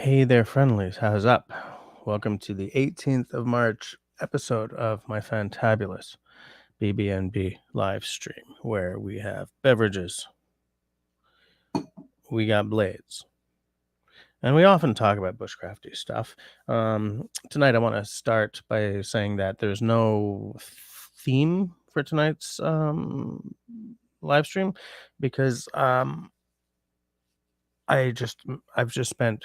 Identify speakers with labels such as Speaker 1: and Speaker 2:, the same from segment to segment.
Speaker 1: Hey there, friendlies. How's up? Welcome to the 18th of March episode of my fantabulous BBNB live stream, where we have beverages, we got blades, and we often talk about bushcrafty stuff. Tonight, I want to start by saying that there's no theme for tonight's live stream because I've just spent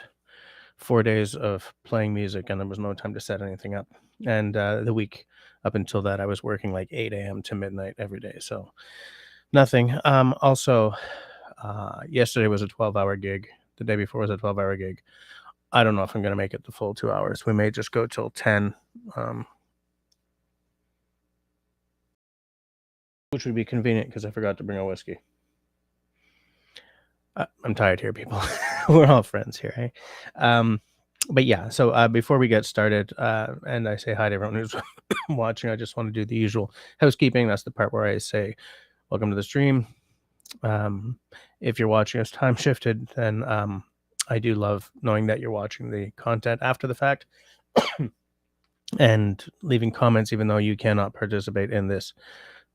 Speaker 1: 4 days of playing music and there was no time to set anything up. And the week up until that, I was working like 8 a.m. to midnight every day. So nothing. Also, yesterday was a 12-hour gig. The day before was a 12-hour gig. I don't know if I'm going to make it the full 2 hours. We may just go till 10, which would be convenient because I forgot to bring a whiskey. I'm tired here, people. We're all friends here, hey? But yeah, so before we get started, and I say hi to everyone who's watching, I just want to do the usual housekeeping. That's the part where I say, welcome to the stream. If you're watching us time shifted, then I do love knowing that you're watching the content after the fact and leaving comments, even though you cannot participate in this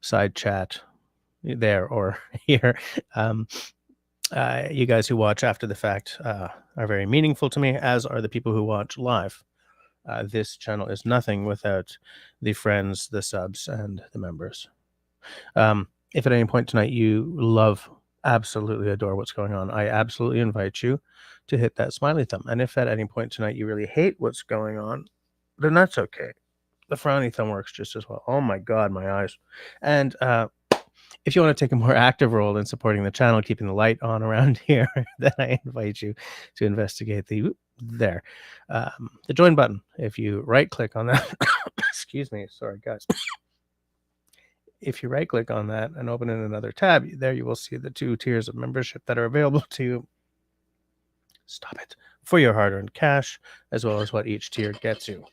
Speaker 1: side chat there or here. You guys who watch after the fact are very meaningful to me, as are the people who watch live. This channel is nothing without the friends, the subs, and the members. If at any point tonight you absolutely adore what's going on, I absolutely invite you to hit that smiley thumb. And if at any point tonight you really hate what's going on, then that's okay. The frowny thumb works just as well. Oh my God, my eyes. And if you want to take a more active role in supporting the channel, keeping the light on around here, then I invite you to investigate the join button. If you right click on that, excuse me, sorry guys. If you right click on that and open in another tab, there you will see the 2 tiers of membership that are available to you. Stop it. For your hard-earned cash, as well as what each tier gets you.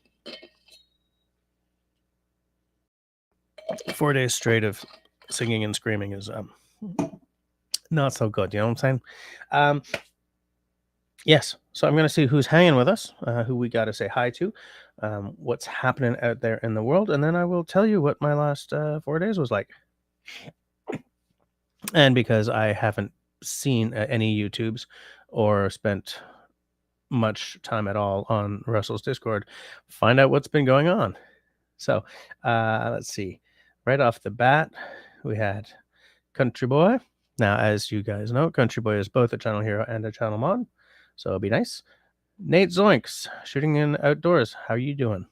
Speaker 1: 4 days straight of singing and screaming is not so good, you know what I'm saying? Yes, so I'm going to see who's hanging with us, who we got to say hi to, what's happening out there in the world, and then I will tell you what my last 4 days was like. And because I haven't seen any YouTubes or spent much time at all on Russell's Discord, find out what's been going on. So let's see. Right off the bat, we had Country Boy. Now, as you guys know, Country Boy is both a channel hero and a channel mod, so it'll be nice. Nate Zoinks, shooting in outdoors. How you doing?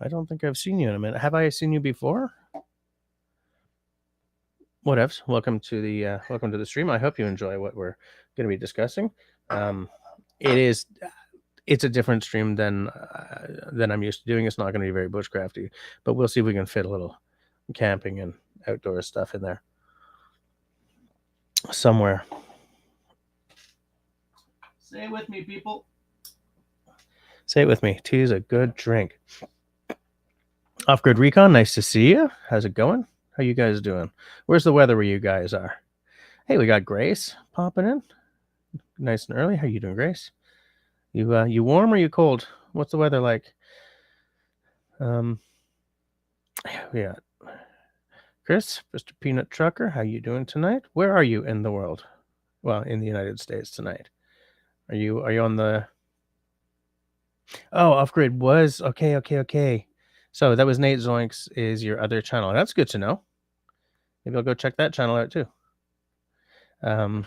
Speaker 1: I don't think I've seen you in a minute. Have I seen you before? Whatevs. Welcome to the stream. I hope you enjoy what we're going to be discussing. It's a different stream than I'm used to doing. It's not going to be very bushcrafty, but we'll see if we can fit a little camping and outdoor stuff in there somewhere. Say it with me, people. Say it with me. Tea is a good drink. Off-Grid Recon, nice to see you. How's it going? How you guys doing? Where's the weather where you guys are? Hey, we got Grace popping in. Nice and early. How you doing, Grace? You warm or you cold? What's the weather like? We got Chris, Mr. Peanut Trucker. How you doing tonight? Where are you in the world? Well, in the United States tonight. Are you on the... Oh, Off-Grid was... Okay. So that was Nate Zoinks is your other channel. That's good to know. Maybe I'll go check that channel out too. Where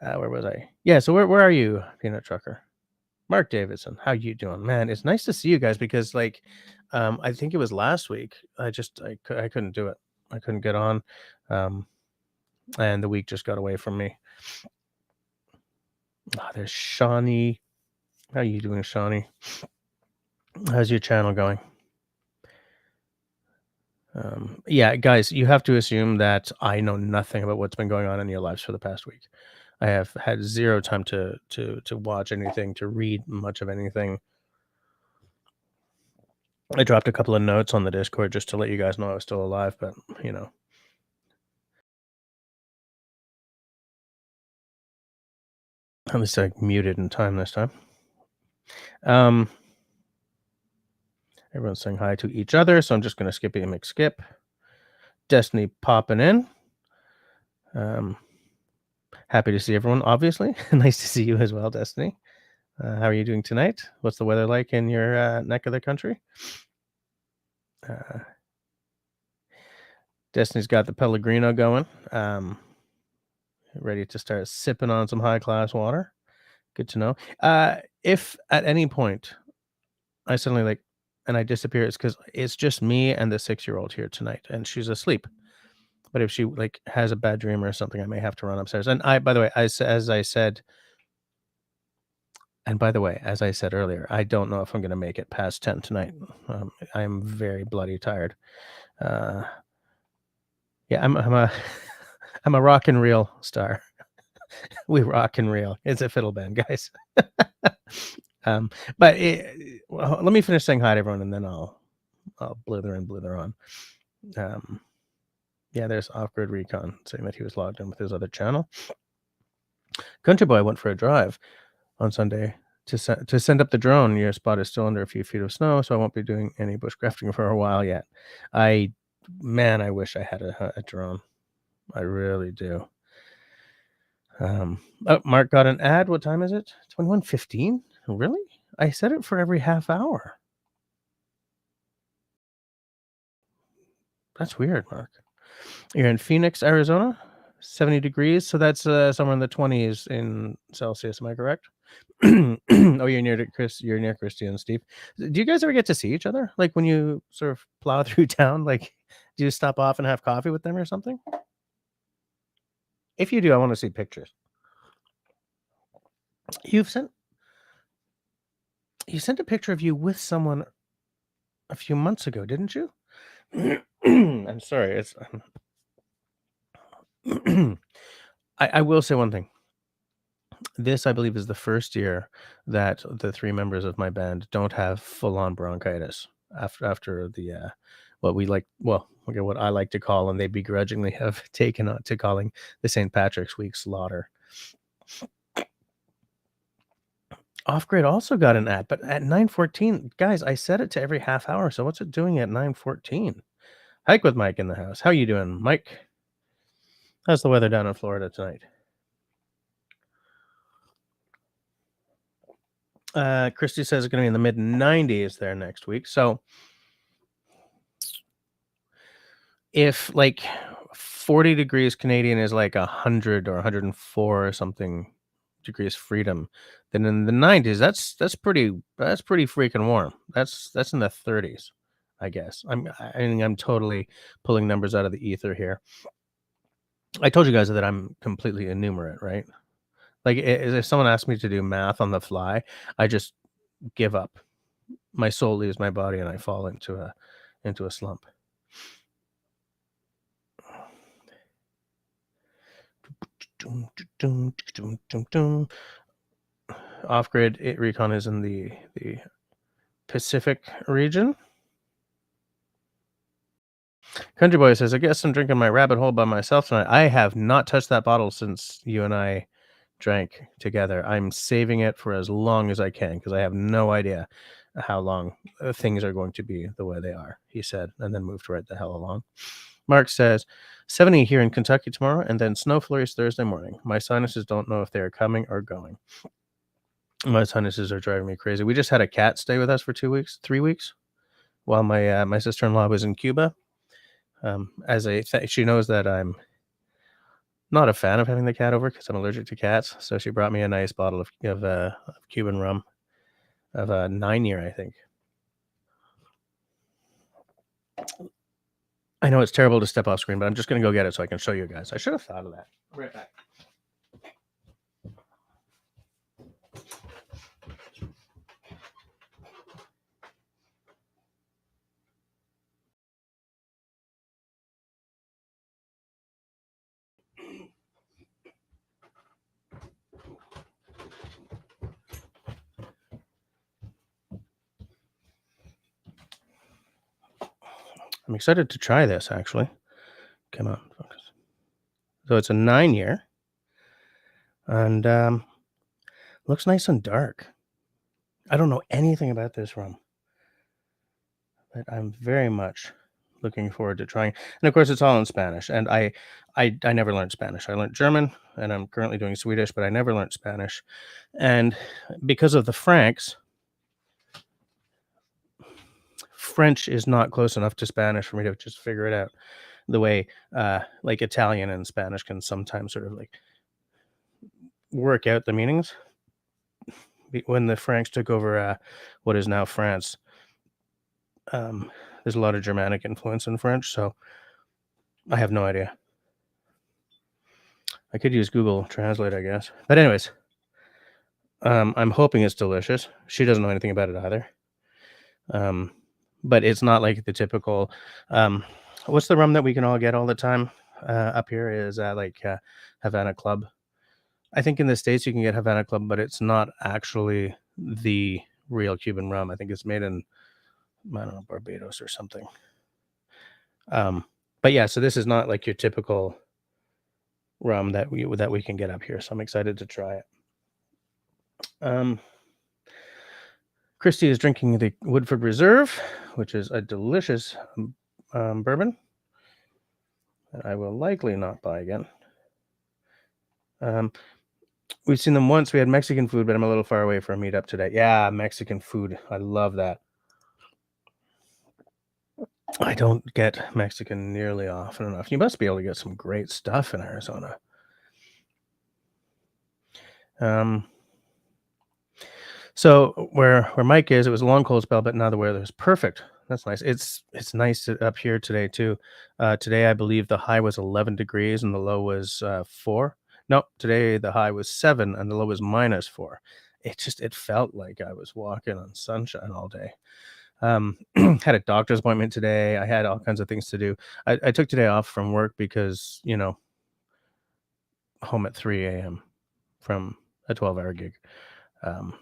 Speaker 1: was I? Yeah, so where are you, Peanut Trucker? Mark Davidson, how you doing? Man, it's nice to see you guys because, like, I think it was last week. I couldn't do it. I couldn't get on, and the week just got away from me. Oh, there's Shawnee. How you doing, Shawnee? How's your channel going? Yeah, guys, you have to assume that I know nothing about what's been going on in your lives for the past week. I have had zero time to watch anything, to read much of anything. I dropped a couple of notes on the Discord just to let you guys know I was still alive, but you know. At least I muted in time this time. Um, Everyone's saying hi to each other, so I'm just going to skippy and skip. Destiny popping in. Happy to see everyone, obviously. Nice to see you as well, Destiny. How are you doing tonight? What's the weather like in your neck of the country? Destiny's got the Pellegrino going. Ready to start sipping on some high class water. Good to know. If at any point I suddenly and I disappear, it's because it's just me and the 6-year-old here tonight, and she's asleep. But if she has a bad dream or something, I may have to run upstairs. And by the way, as I said, earlier, I don't know if I'm going to make it past 10 tonight. I'm very bloody tired. Yeah, I'm a I'm a rock and reel star. We rock and reel. It's a fiddle band, guys. But let me finish saying hi to everyone, and then I'll blither on. Yeah, there's Off-Grid Recon saying that he was logged in with his other channel. Country Boy went for a drive on Sunday to send up the drone. Your spot is still under a few feet of snow, so I won't be doing any bushcrafting for a while yet. I wish I had a drone. I really do. Oh, Mark got an ad. What time is it? 21:15? Really? I set it for every half hour. That's weird, Mark. You're in Phoenix, Arizona, 70 degrees. So that's somewhere in the 20s in Celsius. Am I correct? Oh, you're near to Chris. You're near Christy and Steve. Do you guys ever get to see each other? Like when you sort of plow through town, do you stop off and have coffee with them or something? If you do, I want to see pictures. You sent a picture of you with someone a few months ago, didn't you? I'm sorry. It's I will say one thing. This, I believe, is the first year that the 3 members of my band don't have full-on bronchitis after the what I like to call, and they begrudgingly have taken on to calling, the St. Patrick's Week slaughter. Off-Grid also got an ad, but at 9:14, guys, I set it to every half hour, so what's it doing at 9:14? Hike with Mike in the house. How you doing, Mike? How's the weather down in Florida tonight? Christy says it's going to be in the mid-90s there next week. So if 40 degrees Canadian is 100 or 104 or something degrees freedom, then in the 90s, that's pretty freaking warm. That's in the 30s, I guess. I'm totally pulling numbers out of the ether here. I told you guys that I'm completely enumerate, right? If someone asks me to do math on the fly, I just give up. My soul leaves my body and I fall into a slump. Off-Grid Recon is in the Pacific region. Country Boy says, I guess I'm drinking my rabbit hole by myself tonight. I have not touched that bottle since you and I drank together. I'm saving it for as long as I can because I have no idea how long things are going to be the way they are, he said, and then moved right the hell along. Mark says, 70 here in Kentucky tomorrow, and then snow flurries Thursday morning. My sinuses don't know if they are coming or going. My sinuses are driving me crazy. We just had a cat stay with us for 3 weeks, while my sister-in-law was in Cuba. She knows that I'm not a fan of having the cat over because I'm allergic to cats. So she brought me a nice bottle of Cuban rum of a 9-year, I think. I know it's terrible to step off screen, but I'm just going to go get it so I can show you guys. I should have thought of that. I'll be right back. I'm excited to try this, actually. Come on, focus. So it's a 9-year. And Looks nice and dark. I don't know anything about this rum, but I'm very much looking forward to trying. And of course, it's all in Spanish. And I never learned Spanish. I learned German, and I'm currently doing Swedish, but I never learned Spanish. And because of the francs, French is not close enough to Spanish for me to just figure it out. The way like Italian and Spanish can sometimes sort of like work out the meanings. When the Franks took over what is now France, um, there's a lot of Germanic influence in French, so I have no idea. I could use Google Translate, I guess. But anyways, I'm hoping it's delicious. She doesn't know anything about it either. Um, but it's not like the typical. What's the rum that we can all get all the time up here? Is like Havana Club. I think in the States you can get Havana Club, but it's not actually the real Cuban rum. I think it's made in, I don't know, Barbados or something. Um, but yeah, so this is not like your typical rum that we can get up here. So I'm excited to try it. Um, Christy is drinking the Woodford Reserve, which is a delicious bourbon that I will likely not buy again. We've seen them once. We had Mexican food, but I'm a little far away for a meetup today. Yeah, Mexican food. I love that. I don't get Mexican nearly often enough. You must be able to get some great stuff in Arizona. So where Mike is, it was a long cold spell, but now the weather is perfect. That's nice. It's nice up here today too. Today I believe the high was 11 degrees and the low was 4. No, today the high was 7 and the low was -4. It felt like I was walking on sunshine all day. Had a doctor's appointment today. I had all kinds of things to do. I took today off from work because home at 3 a.m. from a 12-hour gig. Um,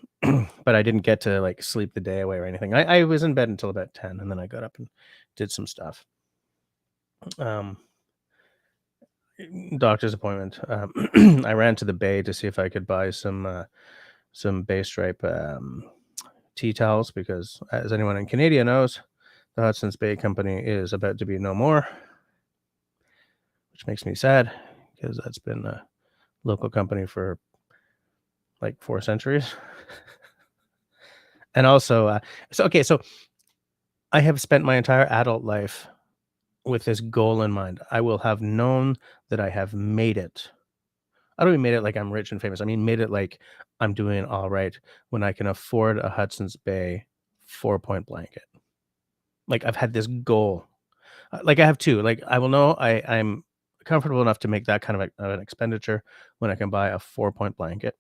Speaker 1: but I didn't get to like sleep the day away or anything. I was in bed until about 10 and then I got up and did some stuff. Um, Doctor's appointment. I ran to the bay to see if I could buy some bay stripe tea towels because, as anyone in Canada knows, the Hudson's Bay Company is about to be no more, which makes me sad because that's been a local company for like 4 centuries. And also, so I have spent my entire adult life with this goal in mind. I will have known that I have made it. I don't even made it like I'm rich and famous. I mean, made it like I'm doing all right when I can afford a Hudson's Bay 4-point blanket. Like I've had this goal. Like I have two. Like I will know I'm comfortable enough to make that kind of an expenditure when I can buy a 4-point blanket.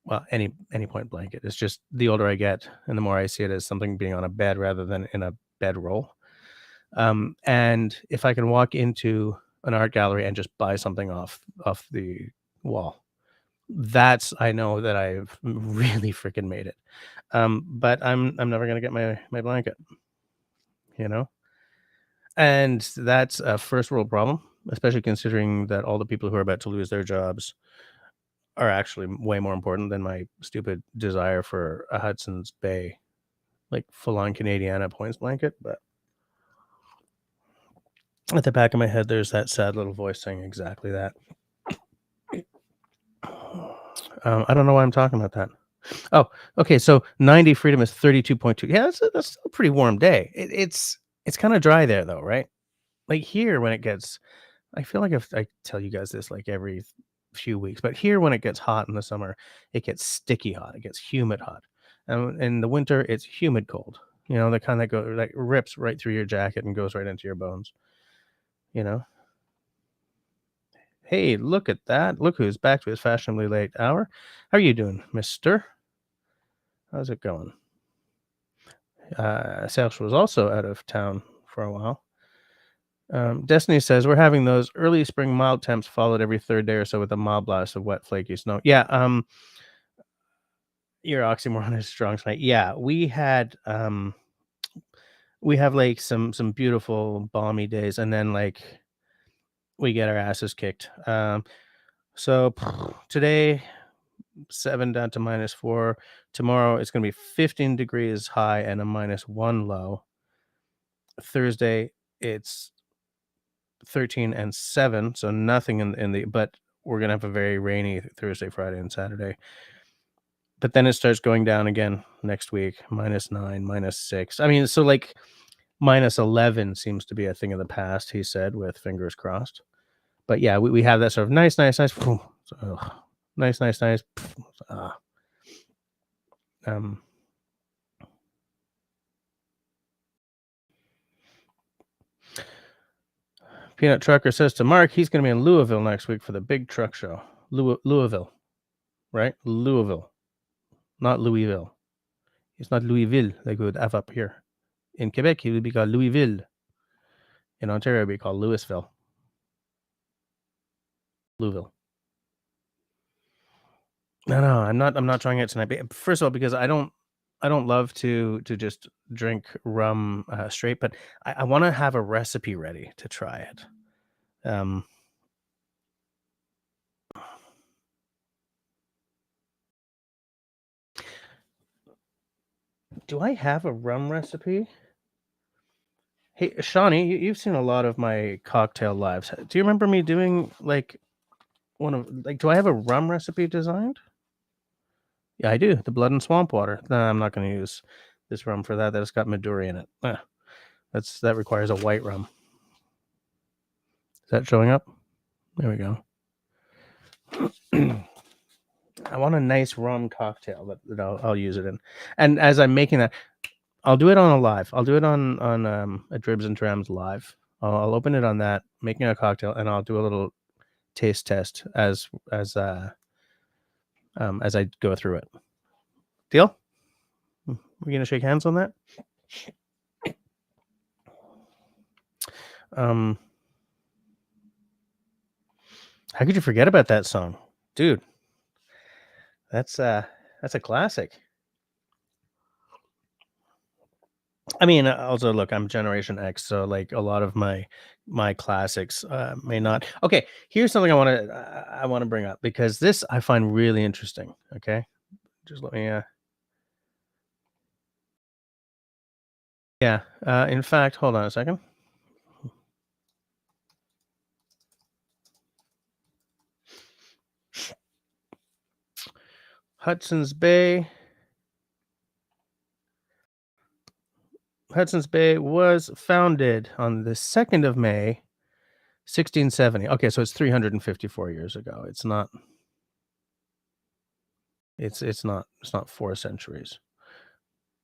Speaker 1: Well, any point blanket. It's just the older I get and the more I see it as something being on a bed rather than in a bedroll. And if I can walk into an art gallery and just buy something off the wall, that's I know that I've really freaking made it. But I'm never gonna get my blanket, you know? And that's a first world problem, especially considering that all the people who are about to lose their jobs are actually way more important than my stupid desire for a Hudson's Bay, like full on Canadiana points blanket. But at the back of my head, there's that sad little voice saying exactly that. I don't know why I'm talking about that. Oh, okay. So 90 freedom is 32.2. Yeah, that's still a pretty warm day. It's kind of dry there though, right? Like here when it gets, I feel like if I tell you guys this like every few weeks, but here when it gets hot in the summer, it gets sticky hot. It gets humid hot. And in the winter, it's humid cold. You know, the kind that go like rips right through your jacket and goes right into your bones. You know. Hey, look at that. Look who's back to his fashionably late hour. How are you doing, mister? How's it going? Serge was also out of town for a while. Destiny says we're having those early spring mild temps followed every third day or so with a mild blast of wet, flaky snow. Yeah, your oxymoron is strong tonight. Yeah, we have like some beautiful balmy days, and then like we get our asses kicked. So today -7 down to -4. Tomorrow, it's gonna be 15 degrees high and a -1 low. Thursday, it's 13 and 7, so nothing in the but we're gonna have a very rainy Thursday, Friday, and Saturday. But then it starts going down again next week, -9, -6. I mean, so, like, -11 seems to be a thing of the past, he said, with fingers crossed. But, yeah, we have that sort of nice, nice, nice, ugh, nice, nice, nice, ah, um, Peanut Trucker says to Mark he's gonna be in Louisville next week for the big truck show. Louisville, right? Louisville, not Louisville. It's not Louisville like we would have up here. In Quebec, it would be called Louisville. In Ontario, it would be called Louisville. Louisville. No, I'm not trying it tonight. First of all, because I don't love to just drink rum, straight, but I wanna have a recipe ready to try it. Um, do I have a rum recipe? Hey, Shawnee, you've seen a lot of my cocktail lives. Do you remember me doing, like, do I have a rum recipe designed? Yeah, I do. The blood and swamp water. No, I'm not gonna use this rum for that. That's got Midori in it. That requires a white rum. Is that showing up? There we go. I want a nice rum cocktail that I'll use it in. And as I'm making that, I'll do it on a live. I'll do it on a Dribs and Trams live. I'll open it on that, making a cocktail, and I'll do a little taste test as I go through it. Deal? We're gonna shake hands on that. Um, how could you forget about that song, dude? That's a classic. I mean, also look, I'm Generation X, so like a lot of my classics may not. Okay, here's something I want to bring up because this I find really interesting. Okay, just let me. Yeah. In fact, hold on a second. Hudson's Bay. Hudson's Bay was founded on the 2nd of May, 1670. Okay, so it's 354 years ago. It's not. It's not 4 centuries,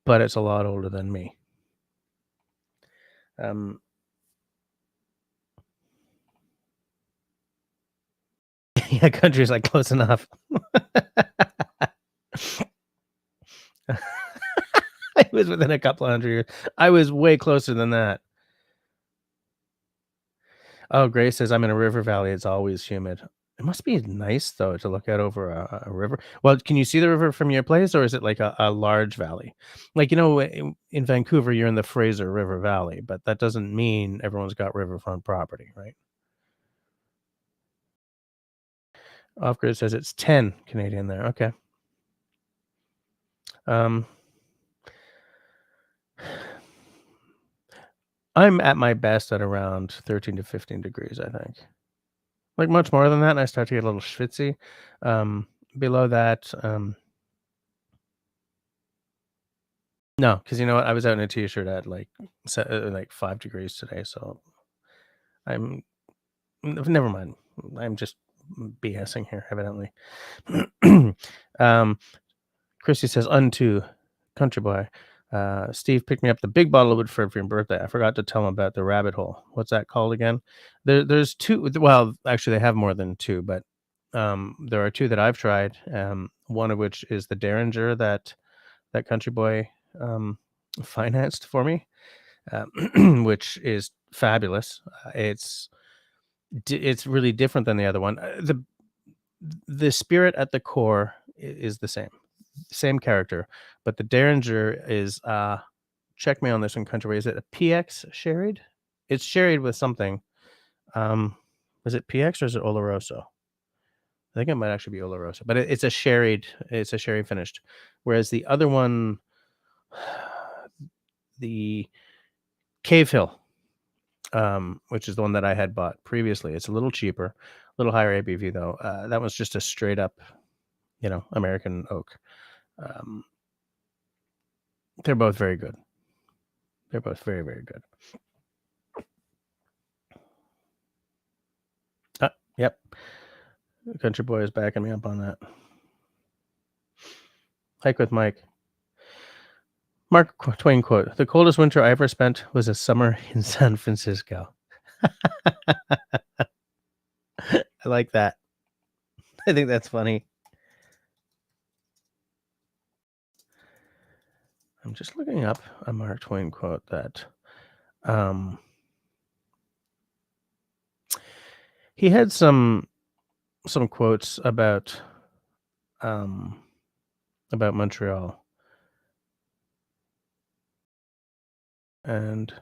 Speaker 1: but it's a lot older than me. Um, yeah, country's like close enough. I was within a couple 100 years. I was way closer than that. Oh, Grace says, "I'm in a river valley, it's always humid." It must be nice, though, to look out over a river. Well, can you see the river from your place, or is it like a large valley? Like, in Vancouver, you're in the Fraser River Valley, but that doesn't mean everyone's got riverfront property, right? Off-grid says it's 10 Canadian there, okay. Um I'm at my best at around 13 to 15 degrees, I think. Like, much more than that, and I start to get a little schwitzy. Below that, no, because you know what? I was out in a t-shirt at, like 5 degrees today, so I'm never mind. I'm just BSing here, evidently. Um, Christy says, "Unto country boy." Steve picked me up the big bottle of Woodford for your birthday. I forgot to tell him about the rabbit hole. What's that called again? There's two. Well, actually, they have more than two, but there are two that I've tried. One of which is the Derringer that country boy financed for me, which is fabulous. It's really different than the other one. The spirit at the core is the same character, but the Derringer is check me on this one, country. Is it a PX sherried? It's sherried with something. Um, is it PX or is it Oloroso? I think it might actually be Olorosa, but it's a sherry finished. Whereas the other one, the Cave Hill, which is the one that I had bought previously, it's a little cheaper, a little higher ABV though. That one's just a straight up, American oak. Um, they're both very good. They're both very, very good. Yep. Country Boy is backing me up on that. Hike with Mike. Mark Twain quote: "The coldest winter I ever spent was a summer in San Francisco." I like that. I think that's funny. I'm just looking up a Mark Twain quote that he had some quotes um, about Montreal, and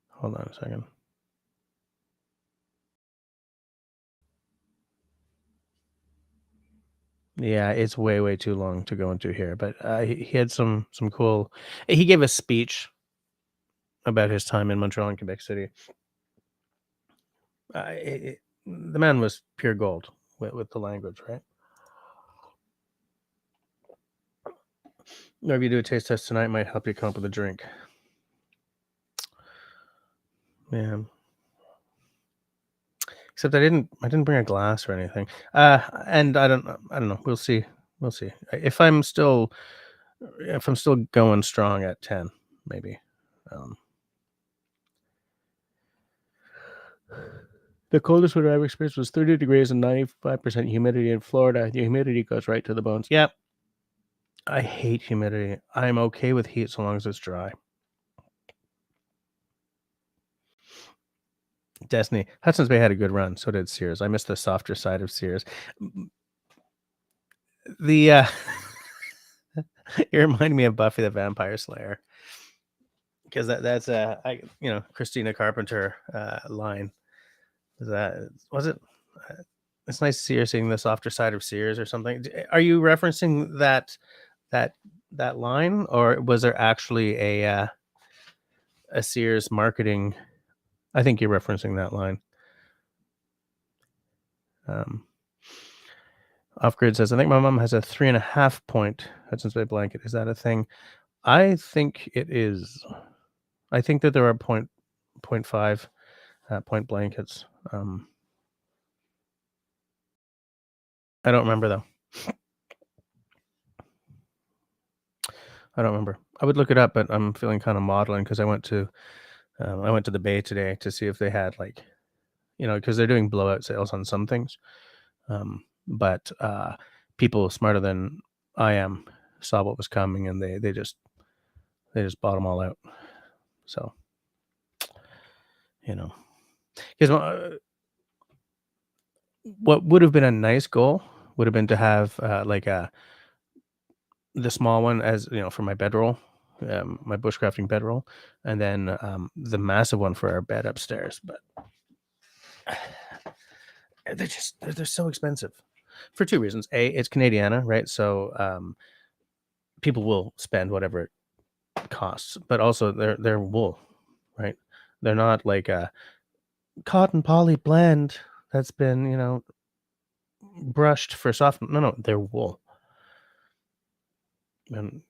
Speaker 1: hold on a second. Yeah, it's way, way too long to go into here, but he had some cool. He gave a speech about his time in Montreal and Quebec City. The man was pure gold with the language, right? Or if you do a taste test tonight, it might help you come up with a drink. Yeah. Except I didn't bring a glass or anything. And I don't know. We'll see. We'll see. If I'm still going strong at 10, maybe. Um, the coldest winter I've experienced was 30 degrees and 95% humidity in Florida. The humidity goes right to the bones. Yep. I hate humidity. I'm okay with heat so long as it's dry. Destiny. Hudson's Bay had a good run. So did Sears. I missed the softer side of Sears. The it reminded me of Buffy the Vampire Slayer, because that's Christina Carpenter line. Was it? Uh, it's nice to see her seeing the softer side of Sears or something. Are you referencing that that line, or was there actually a Sears marketing? I think you're referencing that line. Off Grid says, I think my mom has a 3.5 point Hudson's Bay blanket. Is that a thing? I think it is. I think that there are point five point blankets. I don't remember though. I don't remember. I would look it up, but I'm feeling kind of maudlin because I went to the Bay today to see if they had, like, because they're doing blowout sales on some things. But people smarter than I am saw what was coming, and they just bought them all out. So, because what would have been a nice goal would have been to have the small one, as for my bedroll, my bushcrafting bedroll, and then the massive one for our bed upstairs. But they're so expensive for two reasons. A, it's Canadiana, right? So people will spend whatever it costs, but also they're wool, right? They're not like a cotton poly blend that's been brushed for soft. No, they're wool. And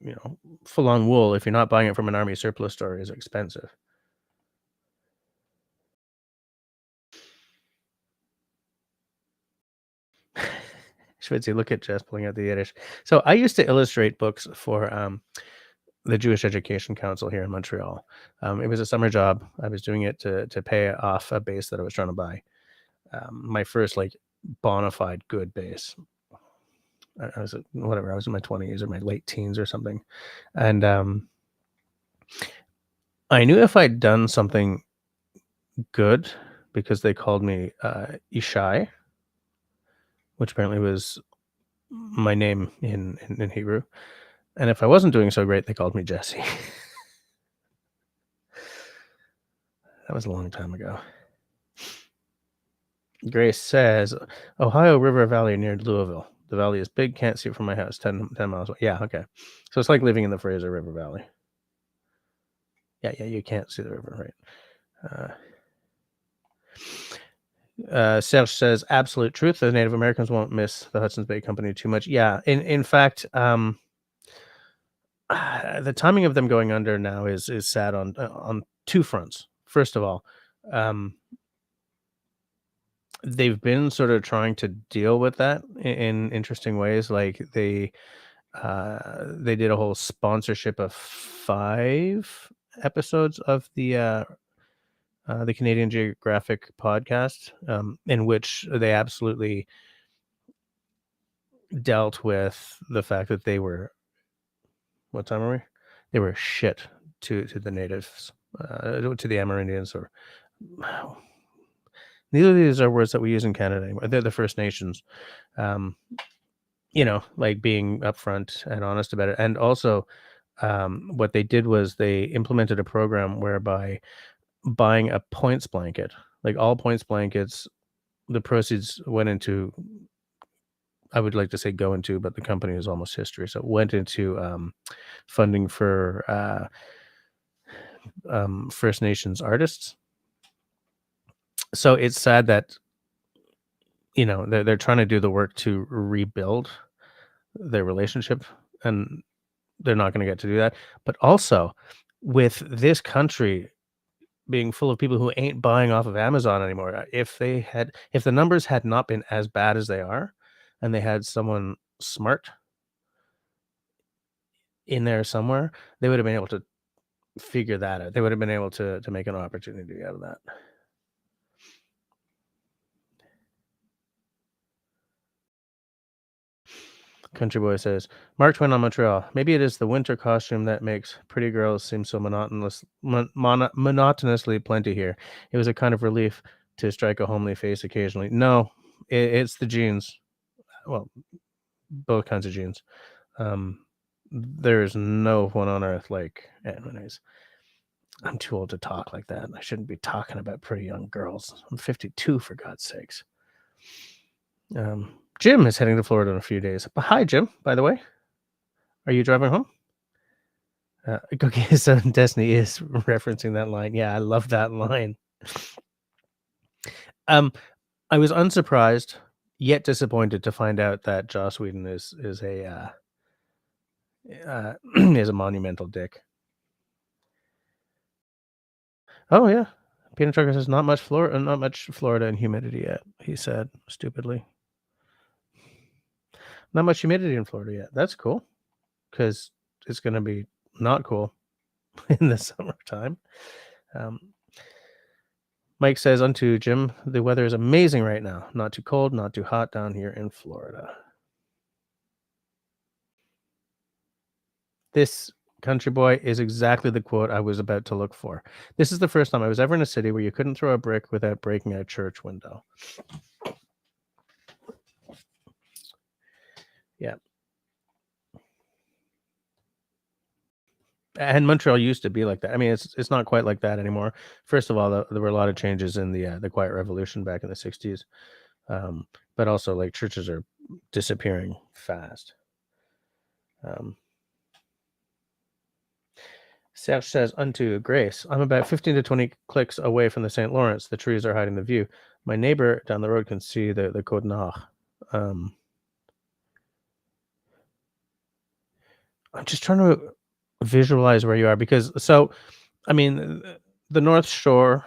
Speaker 1: full on wool, if you're not buying it from an army surplus store, is expensive. Schwitzy, look at Jess pulling out the Yiddish. So I used to illustrate books for the Jewish Education Council here in Montreal. It was a summer job. I was doing it to pay off a base that I was trying to buy. My first bona fide good base. I was whatever. I was in my 20s or my late teens or something, and I knew if I'd done something good, because they called me Ishai, which apparently was my name in Hebrew. And if I wasn't doing so great, they called me Jesse. That was a long time ago. Grace says, Ohio River Valley near Louisville. The valley is big, can't see it from my house, 10 miles away. Yeah, okay. So it's like living in the Fraser River Valley. Yeah, you can't see the river, right? Serge says, absolute truth. The Native Americans won't miss the Hudson's Bay Company too much. Yeah, in fact, the timing of them going under now is sad on two fronts. First of all, um, they've been sort of trying to deal with that in interesting ways. Like they did a whole sponsorship of 5 episodes of the Canadian Geographic podcast, in which they absolutely dealt with the fact that they were, what time are we? They were shit to the natives, to the Amerindians, or neither of these are words that we use in Canada anymore. They're the First Nations. Um, like being upfront and honest about it. And also, what they did was they implemented a program whereby buying a points blanket, like all points blankets, the proceeds went into, I would like to say go into, but the company is almost history. So it went into funding for First Nations artists. So it's sad that, they're trying to do the work to rebuild their relationship, and they're not going to get to do that. But also, with this country being full of people who ain't buying off of Amazon anymore, if the numbers had not been as bad as they are, and they had someone smart in there somewhere, they would have been able to figure that out. They would have been able to make an opportunity out of that. Country Boy says, Mark Twain on Montreal. Maybe it is the winter costume that makes pretty girls seem so monotonously plenty here. It was a kind of relief to strike a homely face occasionally. No, it's the jeans. Well, both kinds of jeans. There's no one on earth like, anyways, I'm too old to talk like that. I shouldn't be talking about pretty young girls. I'm 52, for God's sakes. Jim is heading to Florida in a few days. But hi, Jim, by the way. Are you driving home? Okay, so Destiny is referencing that line. Yeah, I love that line. I was unsurprised yet disappointed to find out that Joss Whedon is a is a monumental dick. Oh yeah, Peanut Trucker says not much Florida and humidity yet. He said stupidly, not much humidity in Florida yet. That's cool because it's going to be not cool in the summertime. Mike says, unto Jim, the weather is amazing right now. Not too cold, not too hot down here in Florida. This, Country Boy, is exactly the quote I was about to look for. This is the first time I was ever in a city where you couldn't throw a brick without breaking a church window. Yeah. And Montreal used to be like that. I mean, it's not quite like that anymore. First of all, there were a lot of changes in the Quiet Revolution back in the 60s. But also, like, churches are disappearing fast. Serge says, unto Grace, I'm about 15 to 20 clicks away from the St. Lawrence. The trees are hiding the view. My neighbor down the road can see the Côte Nord. I'm just trying to visualize where you are because, I mean, the North Shore,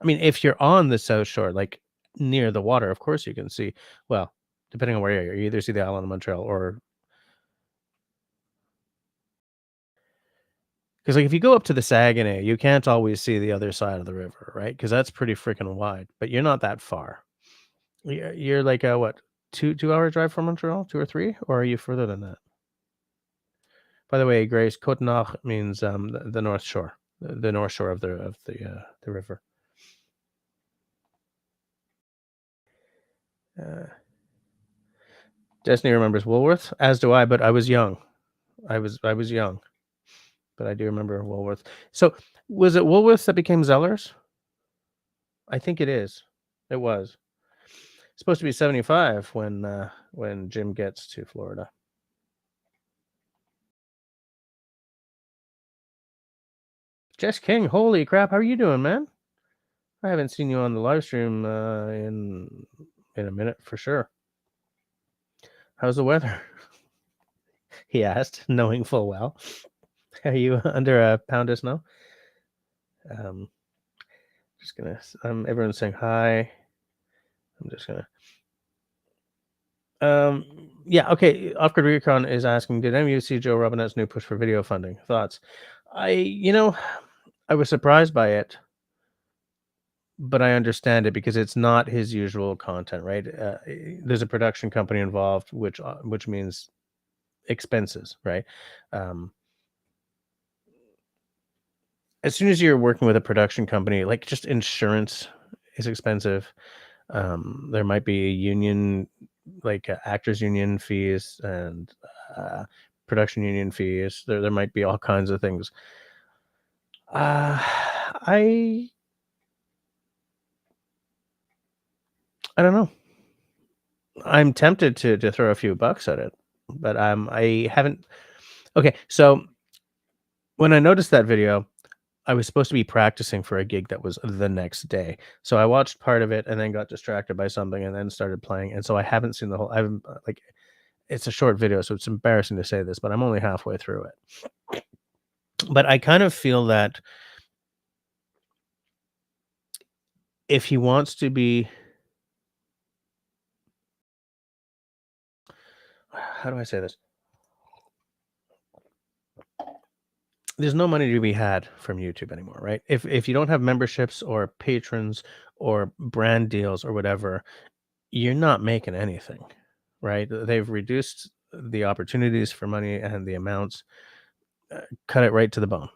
Speaker 1: I mean, if you're on the South Shore, like near the water, of course you can see, well, depending on where you either see the island of Montreal or, because like if you go up to the Saguenay, you can't always see the other side of the river, right? Because that's pretty freaking wide, but you're not that far. You're like a what, 2 hour drive from Montreal, 2 or 3, or are you further than that? By the way, Grace, Côte Nord means the North Shore, the North Shore of the river. Destiny remembers Woolworth, as do I, but I was young. I was young. but I do remember Woolworth. So, was it Woolworths that became Zellers? I think it is. It was. Supposed to be 75 when Jim gets to Florida. Jess King, holy crap, how are you doing, man? I haven't seen you on the live stream in a minute for sure. How's the weather? He asked, knowing full well. Are you under a pound of snow? Um, just gonna. Everyone's saying hi. I'm just gonna. Yeah. Okay. Off-grid Recon is asking, did any of you see Joe Robinette's new push for video funding? Thoughts? I was surprised by it, but I understand it because it's not his usual content, right? There's a production company involved, which means expenses, right? Um, as soon as you're working with a production company, like just insurance is expensive. There might be a union, like actors union fees and uh, production union fees. There might be all kinds of things. Uh, I I don't know. I'm tempted to throw a few bucks at it, but I haven't. Okay, so when I noticed that video, I was supposed to be practicing for a gig that was the next day. So I watched part of it and then got distracted by something and then started playing. And so I haven't seen the whole. I haven't like it's a short video, so it's embarrassing to say this, but I'm only halfway through it. But I kind of feel that if he wants to be, how do I say this? There's no money to be had from YouTube anymore, right? If you don't have memberships or patrons or brand deals or whatever, you're not making anything, right? They've reduced the opportunities for money and the amounts, cut it right to the bone.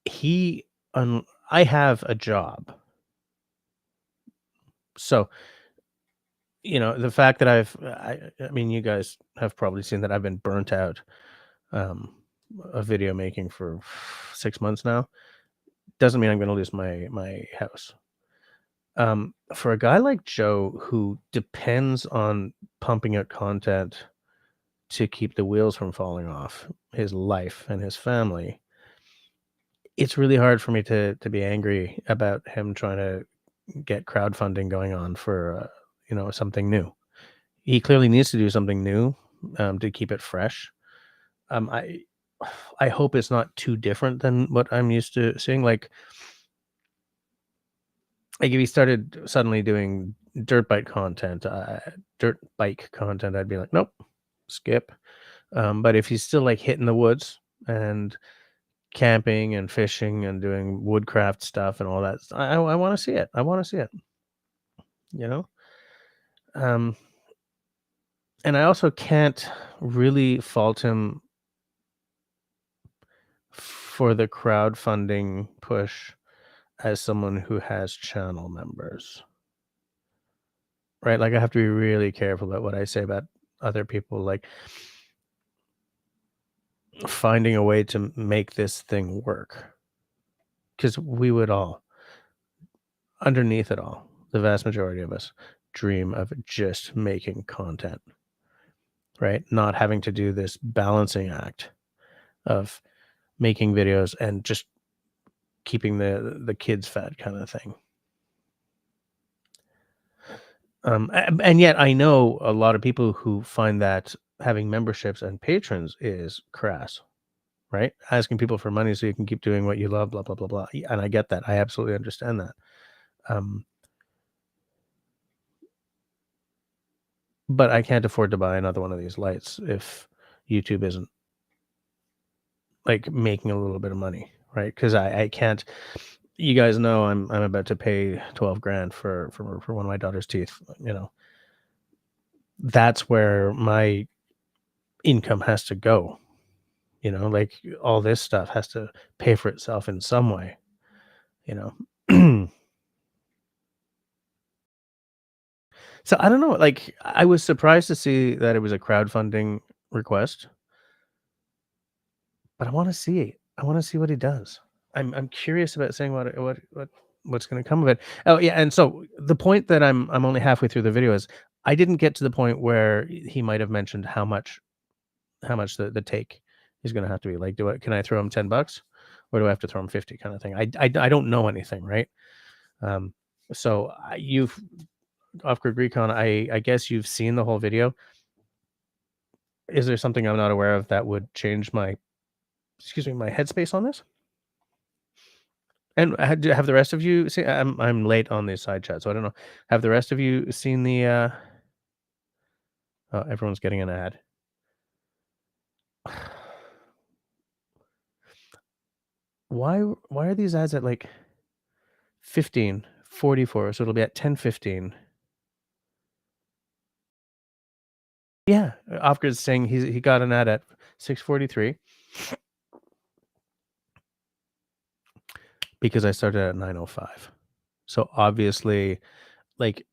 Speaker 1: He, I have a job, so the fact that I mean, you guys have probably seen that I've been burnt out um, of video making for 6 months now. Doesn't mean I'm going to lose my house. For a guy like Joe who depends on pumping out content to keep the wheels from falling off his life and his family, it's really hard for me to be angry about him trying to get crowdfunding going on for something new. He clearly needs to do something new to keep it fresh. I I hope it's not too different than what I'm used to seeing. Like if he started suddenly doing dirt bike content, I'd be like, nope, skip. But if he's still like hitting the woods and camping and fishing and doing woodcraft stuff and all that, I want to see it. I want to see it. You know. Um, and I also can't really fault him for the crowdfunding push as someone who has channel members, right? Like I have to be really careful about what I say about other people, like finding a way to make this thing work. Because we would all, underneath it all, the vast majority of us dream of just making content, right? Not having to do this balancing act of making videos and just keeping the kids fed kind of thing. And yet I know a lot of people who find that having memberships and patrons is crass, right? Asking people for money so you can keep doing what you love, blah, blah, blah, blah. And I get that. I absolutely understand that. Um, but I can't afford to buy another one of these lights if YouTube isn't like making a little bit of money, right? Because I can't. You guys know I'm about to pay 12 grand for one of my daughter's teeth. That's where my income has to go. Like all this stuff has to pay for itself in some way. You know. So I don't know. Like I was surprised to see that it was a crowdfunding request, but I wanna see what he does. I'm curious about seeing what's gonna come of it. Oh, yeah, and so the point that I'm only halfway through the video is I didn't get to the point where he might have mentioned how much the take is gonna have to be. Like, do I can I throw him $10 or do I have to throw him 50 kinda thing? I don't know anything, right? Um, so, you've off grid recon, I guess you've seen the whole video. Is there something I'm not aware of that would change my my headspace on this? And have the rest of you seen I'm late on the side chat, so I don't know. Have the rest of you seen the, oh, everyone's getting an ad. Why are these ads at, like, 15:44? So it'll be at 10:15. Yeah, Offgrid's saying he got an ad at 6:43 because I started at 9:05. So, obviously, like,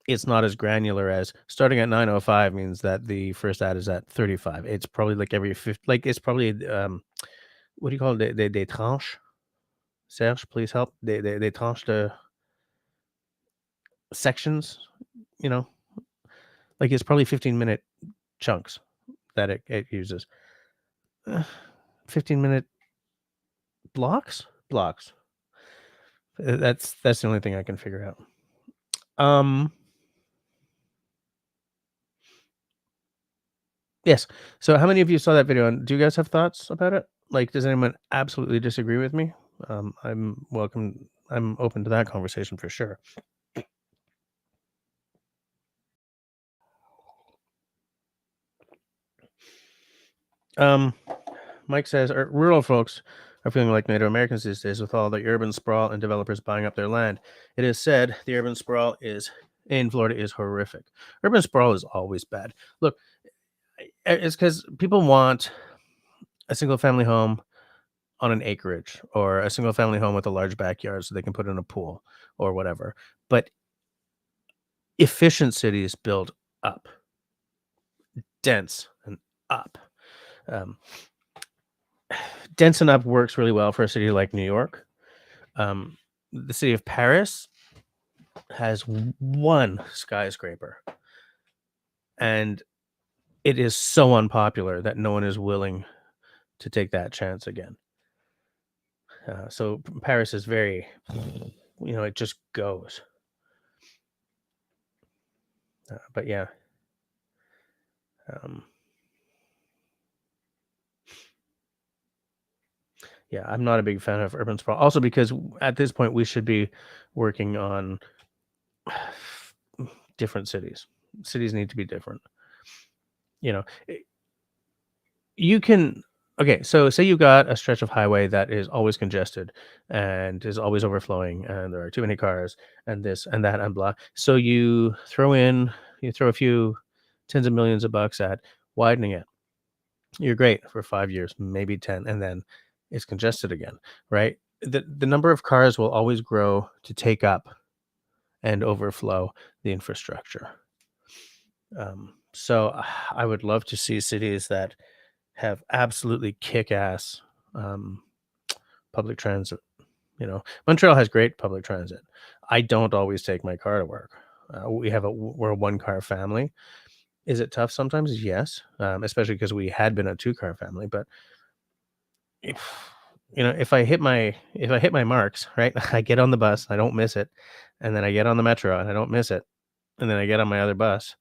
Speaker 1: it's not as granular as starting at 9:05 means that the first ad is at 35. It's probably, like, every like, it's probably, what do you call it? They tranche? Serge, please help. They tranche the sections, you know? Like, it's probably 15-minute chunks that it uses. 15-minute blocks? Blocks. That's the only thing I can figure out. Um, yes. So how many of you saw that video, and do you guys have thoughts about it? Like, does anyone absolutely disagree with me? I'm open to that conversation for sure. Um, Mike says, rural folks are feeling like Native Americans these days with all the urban sprawl and developers buying up their land. It is said the urban sprawl is in Florida is horrific. Urban sprawl is always bad. Look, it's because people want a single family home on an acreage or a single family home with a large backyard so they can put in a pool or whatever. But efficient cities build up, dense and up. Um, Dense and up works really well for a city like New York. The city of Paris has one skyscraper, and it is so unpopular that no one is willing to take that chance again. So Paris is very, it just goes. But yeah, um, yeah, I'm not a big fan of urban sprawl. Also, because at this point we should be working on different cities. Cities need to be different. You know, you can okay, so say you got a stretch of highway that is always congested and is always overflowing and there are too many cars and this and that and blah. So you throw a few tens of millions of bucks at widening it. You're great for 5 years, maybe 10, and then it's congested again, right? The number of cars will always grow to take up and overflow the infrastructure. So I would love to see cities that have absolutely kick-ass, um, public transit. Montreal has great public transit. I don't always take my car to work. We're a one-car family. Is it tough sometimes? Yes, especially because we had been a two-car family. But if if I hit my marks, right, I get on the bus, I don't miss it, and then I get on the metro and I don't miss it, and then I get on my other bus.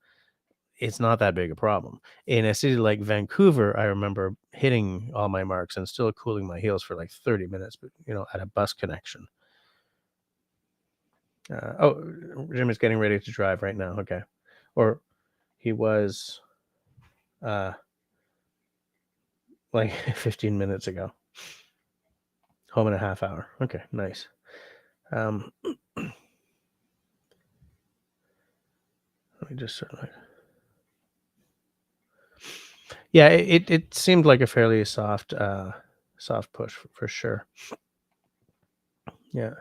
Speaker 1: It's not that big a problem. In a city like Vancouver, I remember hitting all my marks and still cooling my heels for like 30 minutes, but at a bus connection. Jim is getting ready to drive right now. Okay. Or he was uh like 15 minutes ago. Home in a half hour. Okay, nice. Um Let me just sort of like yeah, it seemed like a fairly soft push for sure. Yeah.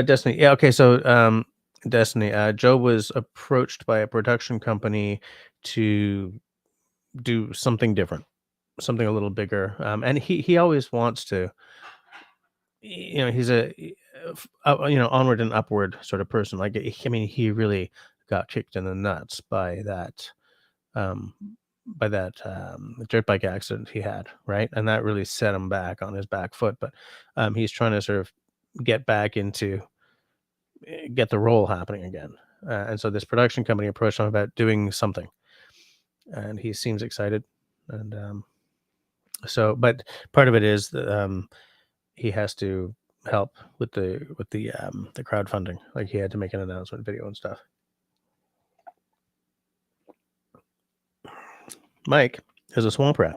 Speaker 1: Destiny. Yeah, okay, so, Destiny, Joe was approached by a production company to do something different, something a little bigger. And he always wants to. He's onward and upward sort of person. Like, I mean, he really got kicked in the nuts um, by that dirt bike accident he had, right? And that really set him back on his back foot. But he's trying to sort of get back into get the role happening again. And so this production company approached him about doing something, and he seems excited. And but part of it is that he has to help with the crowdfunding. Like, he had to make an announcement video and stuff. Mike is a swamp rat.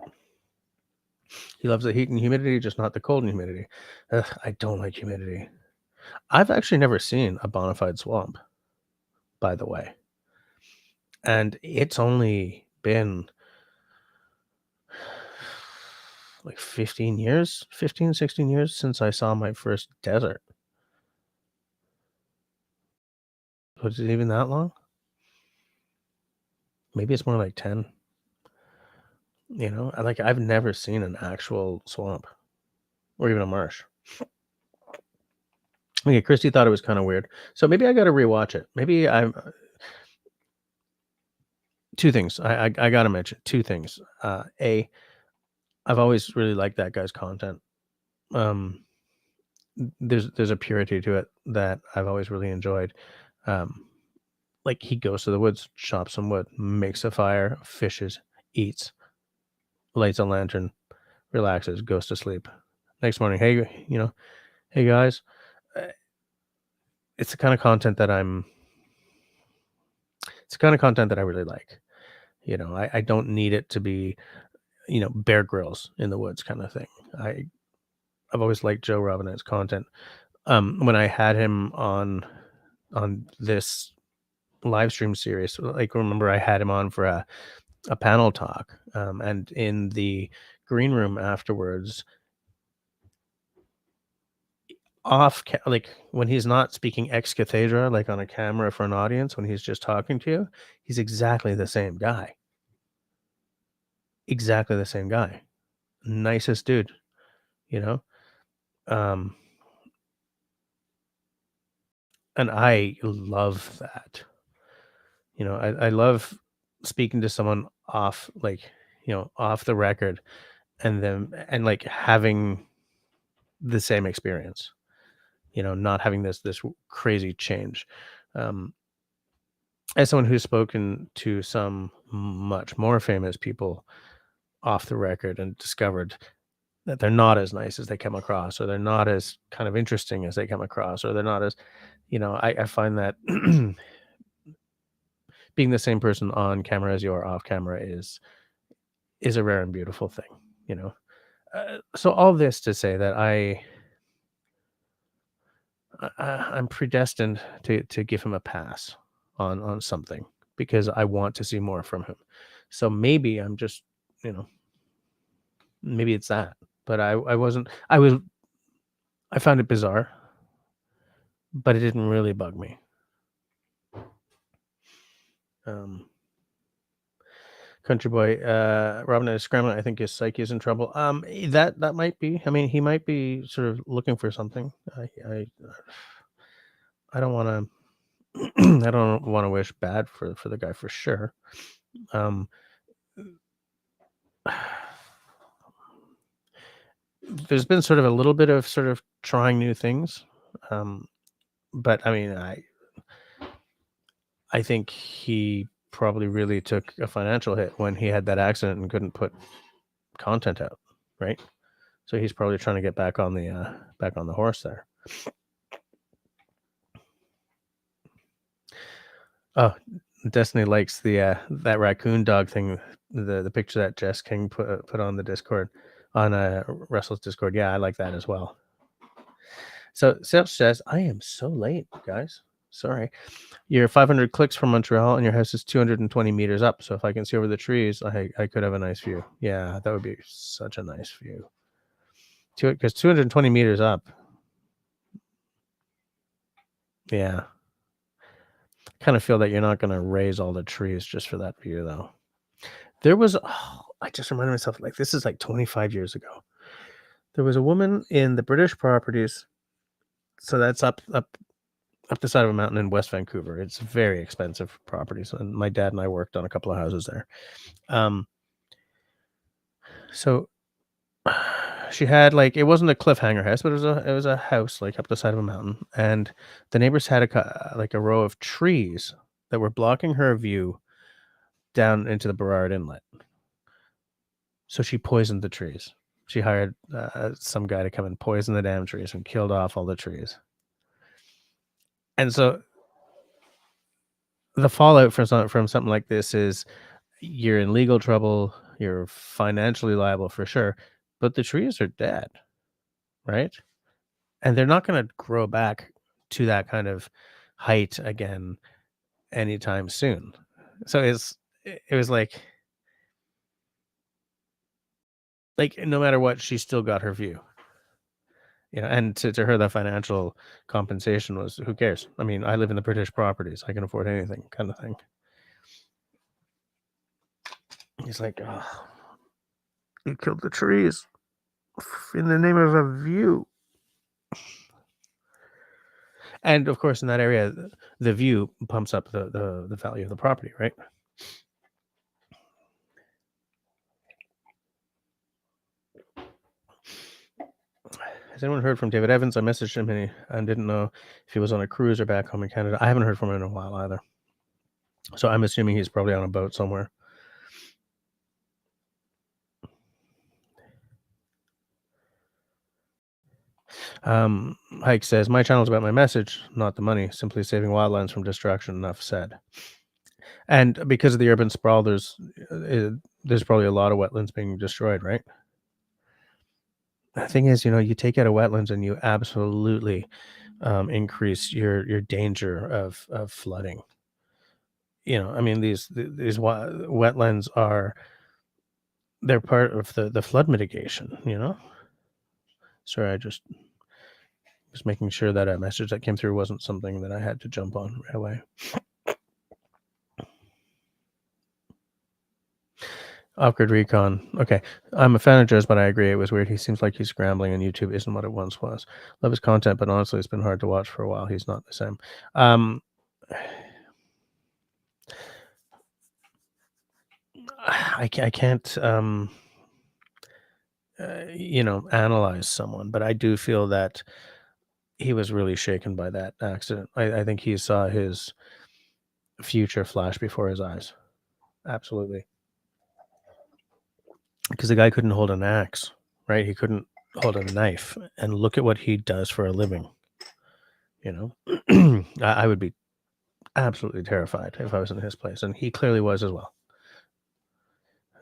Speaker 1: He loves the heat and humidity, just not the cold and humidity. Ugh, I don't like humidity. I've actually never seen a bona fide swamp, by the way. And it's only been like 15 years, 15, 16 years since I saw my first desert. Was it even that long? Maybe it's more like 10. I've never seen an actual swamp or even a marsh. Okay, Christy thought it was kind of weird. So maybe I got to rewatch it. Maybe I'm two things. I got to mention two things. I've always really liked that guy's content. Um, there's a purity to it that I've always really enjoyed. Um, like, he goes to the woods, chops some wood, makes a fire, fishes, eats, lights a lantern, relaxes, goes to sleep. Next morning, hey guys, uh, it's the kind of content that it's the kind of content that I really like. I don't need it to be, Bear Grylls in the woods kind of thing. I've always liked Joe Rogan and his content. When I had him on this live stream series, like, remember I had him on for a panel talk, and in the green room afterwards, like, when he's not speaking ex cathedra, like on a camera for an audience, when he's just talking to you, he's exactly the same guy. Exactly the same guy. Nicest dude, you know? Um, and I love that. I love speaking to someone off, like, off the record, and like having the same experience, not having this crazy change. Um, as someone who's spoken to some much more famous people off the record and discovered that they're not as nice as they come across, or they're not as kind of interesting as they come across, or they're not as, I find that being the same person on camera as you are off camera is a rare and beautiful thing, you know. So all this to say that I'm predestined to give him a pass on something, because I want to see more from him. So maybe I'm just, you know, maybe it's that. But I wasn't. I found it bizarre, but it didn't really bug me. Um, Country boy, Robin is scrambling. I think his psyche is in trouble. That might be. I mean, he might be sort of looking for something. I don't want to. I don't want to wish bad for the guy, for sure. Um, there's been sort of a little bit of sort of trying new things, um, but I mean, I think he probably really took a financial hit when he had that accident and couldn't put content out, right? So he's probably trying to get back on the horse there. Oh, Destiny likes the that raccoon dog thing, the picture that Jess King put on the Discord, on Russell's Discord. Yeah, I like that as well. So Serge says, I am so late, guys. Sorry. You're 500 clicks from Montreal, and your house is 220 meters up. So if I can see over the trees, I could have a nice view. Yeah, that would be such a nice view. Because 220 meters up. Yeah. Kind of feel that you're not going to raise all the trees just for that view, though. There was I just reminded myself, like, this is, like, 25 years ago. There was a woman in the British properties, so that's up the side of a mountain in West Vancouver. It's very expensive properties, and my dad and I worked on a couple of houses there. Um, so she had, like, it wasn't a cliffhanger house, but it was a house, like, up the side of a mountain, and the neighbors had like, a row of trees that were blocking her view down into the Burrard Inlet. So she poisoned the trees. She hired, some guy to come and poison the damn trees and killed off all the trees. And so the fallout from something like this is you're in legal trouble, you're financially liable for sure, but the trees are dead, right? And they're not gonna grow back to that kind of height again anytime soon. So it was like no matter what, she still got her view. And to her, the financial compensation was, "Who cares? I mean, I live in the British properties. I can afford anything," kind of thing. He's like, "Oh, you killed the trees in the name of a view." And of course, in that area, the view pumps up the value of the property, right? Has anyone heard from David Evans? I messaged him and didn't know if he was on a cruise or back home in Canada. I haven't heard from him in a while either. So I'm assuming he's probably on a boat somewhere. Hike says, "My channel is about my message, not the money. Simply saving wildlands from destruction. Enough said." And because of the urban sprawl, there's probably a lot of wetlands being destroyed, right? The thing is, you take out a wetlands and you absolutely increase your danger of flooding. I mean, these wetlands they're part of the flood mitigation. Sorry, I just was making sure that a message that came through wasn't something that I had to jump on right away. Awkward recon. Okay. I'm a fan of Joe's, but I agree. It was weird. He seems like he's scrambling and YouTube isn't what it once was. Love his content, but honestly, it's been hard to watch for a while. He's not the same. Um, I can't, analyze someone, but I do feel that he was really shaken by that accident. I think he saw his future flash before his eyes. Absolutely. Because the guy couldn't hold an axe, right? He couldn't hold a knife. And look at what he does for a living. I would be absolutely terrified if I was in his place, and he clearly was as well.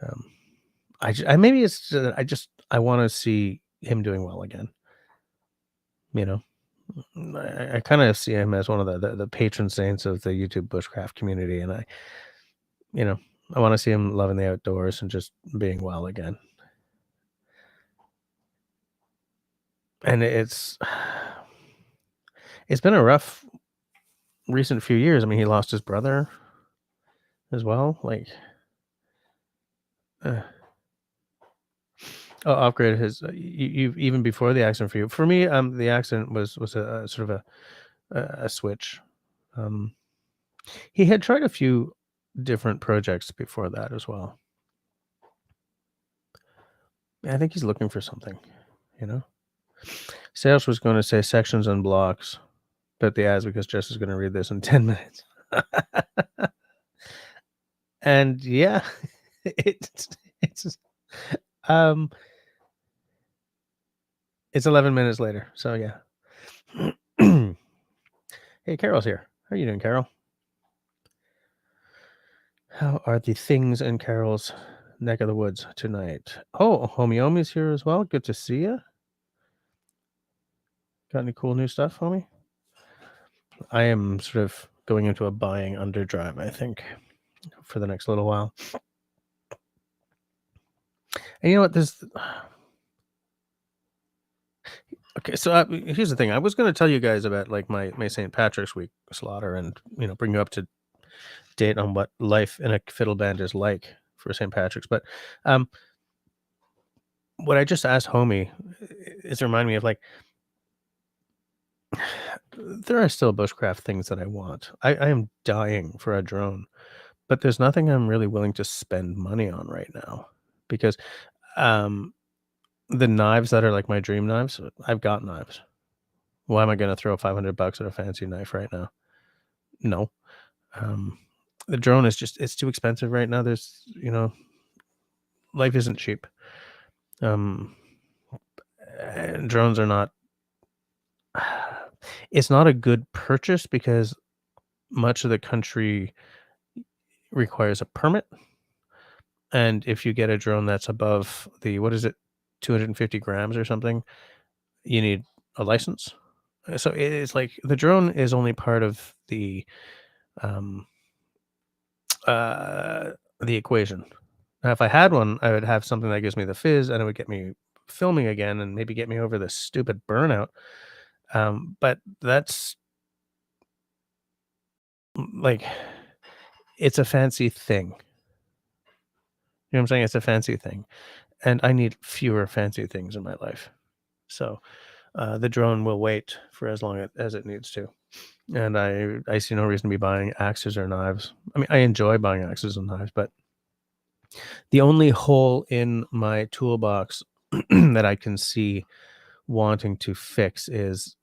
Speaker 1: Um, maybe it's I want to see him doing well again. You know, I kind of see him as one of the patron saints of the YouTube bushcraft community, and you know, I want to see him loving the outdoors and just being well again. And it's been a rough recent few years. I mean, he lost his brother as well. Like, uh, upgrade his you even before the accident for you. For me, the accident was a sort of a switch. Um, he had tried a few different projects before that as well. I think he's looking for something, you know. Sales was going to say sections and blocks, but the ads because Jess is going to read this in 10 minutes. And yeah, it's um it's 11 minutes later. So yeah. Hey, Carol's here. How are you doing, Carol? How are the things in Carol's neck of the woods tonight? Oh, Homie Omi's here as well. Good to see you. Got any cool new stuff, homie? I am sort of going into a buying underdrive, I think, for the next little while. And you know what? Okay, so here's the thing. I was going to tell you guys about like my St. Patrick's Week slaughter, and bring you up to date on what life in a fiddle band is like for St. Patrick's. But um, what I just asked Homie is remind me of like there are still bushcraft things that I want. I am dying for a drone, but there's nothing I'm really willing to spend money on right now because um, the knives that are like my dream knives, I've got knives. Why am I going to throw $500 at a fancy knife right now? No. Um, the drone is just it's too expensive right now. There's life isn't cheap. Um, and drones are not. It's not a good purchase because much of the country requires a permit, and if you get a drone that's above the what is it, 250 grams or something, you need a license. So it's like the drone is only part of um, uh, the equation. Now, if I had one, I would have something that gives me the fizz, and it would get me filming again, and maybe get me over this stupid burnout. But that's like it's a fancy thing. You know what I'm saying? It's a fancy thing, and I need fewer fancy things in my life. So the drone will wait for as long as it needs to, and I see no reason to be buying axes or knives. I mean, I enjoy buying axes and knives, but the only hole in my toolbox that I can see wanting to fix is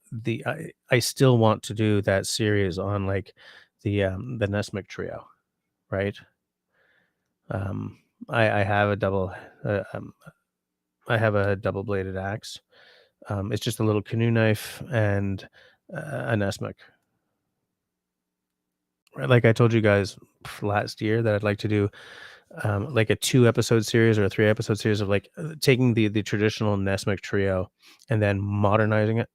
Speaker 1: I still want to do that series on like the Nesmic trio, right? Um, I have a uh, um, I have a double bladed axe. It's just a little canoe knife and a Nesmic. Right, like I told you guys last year that I'd like to do like a 2 episode series or a 3 episode series of like taking the traditional Nesmic trio and then modernizing it.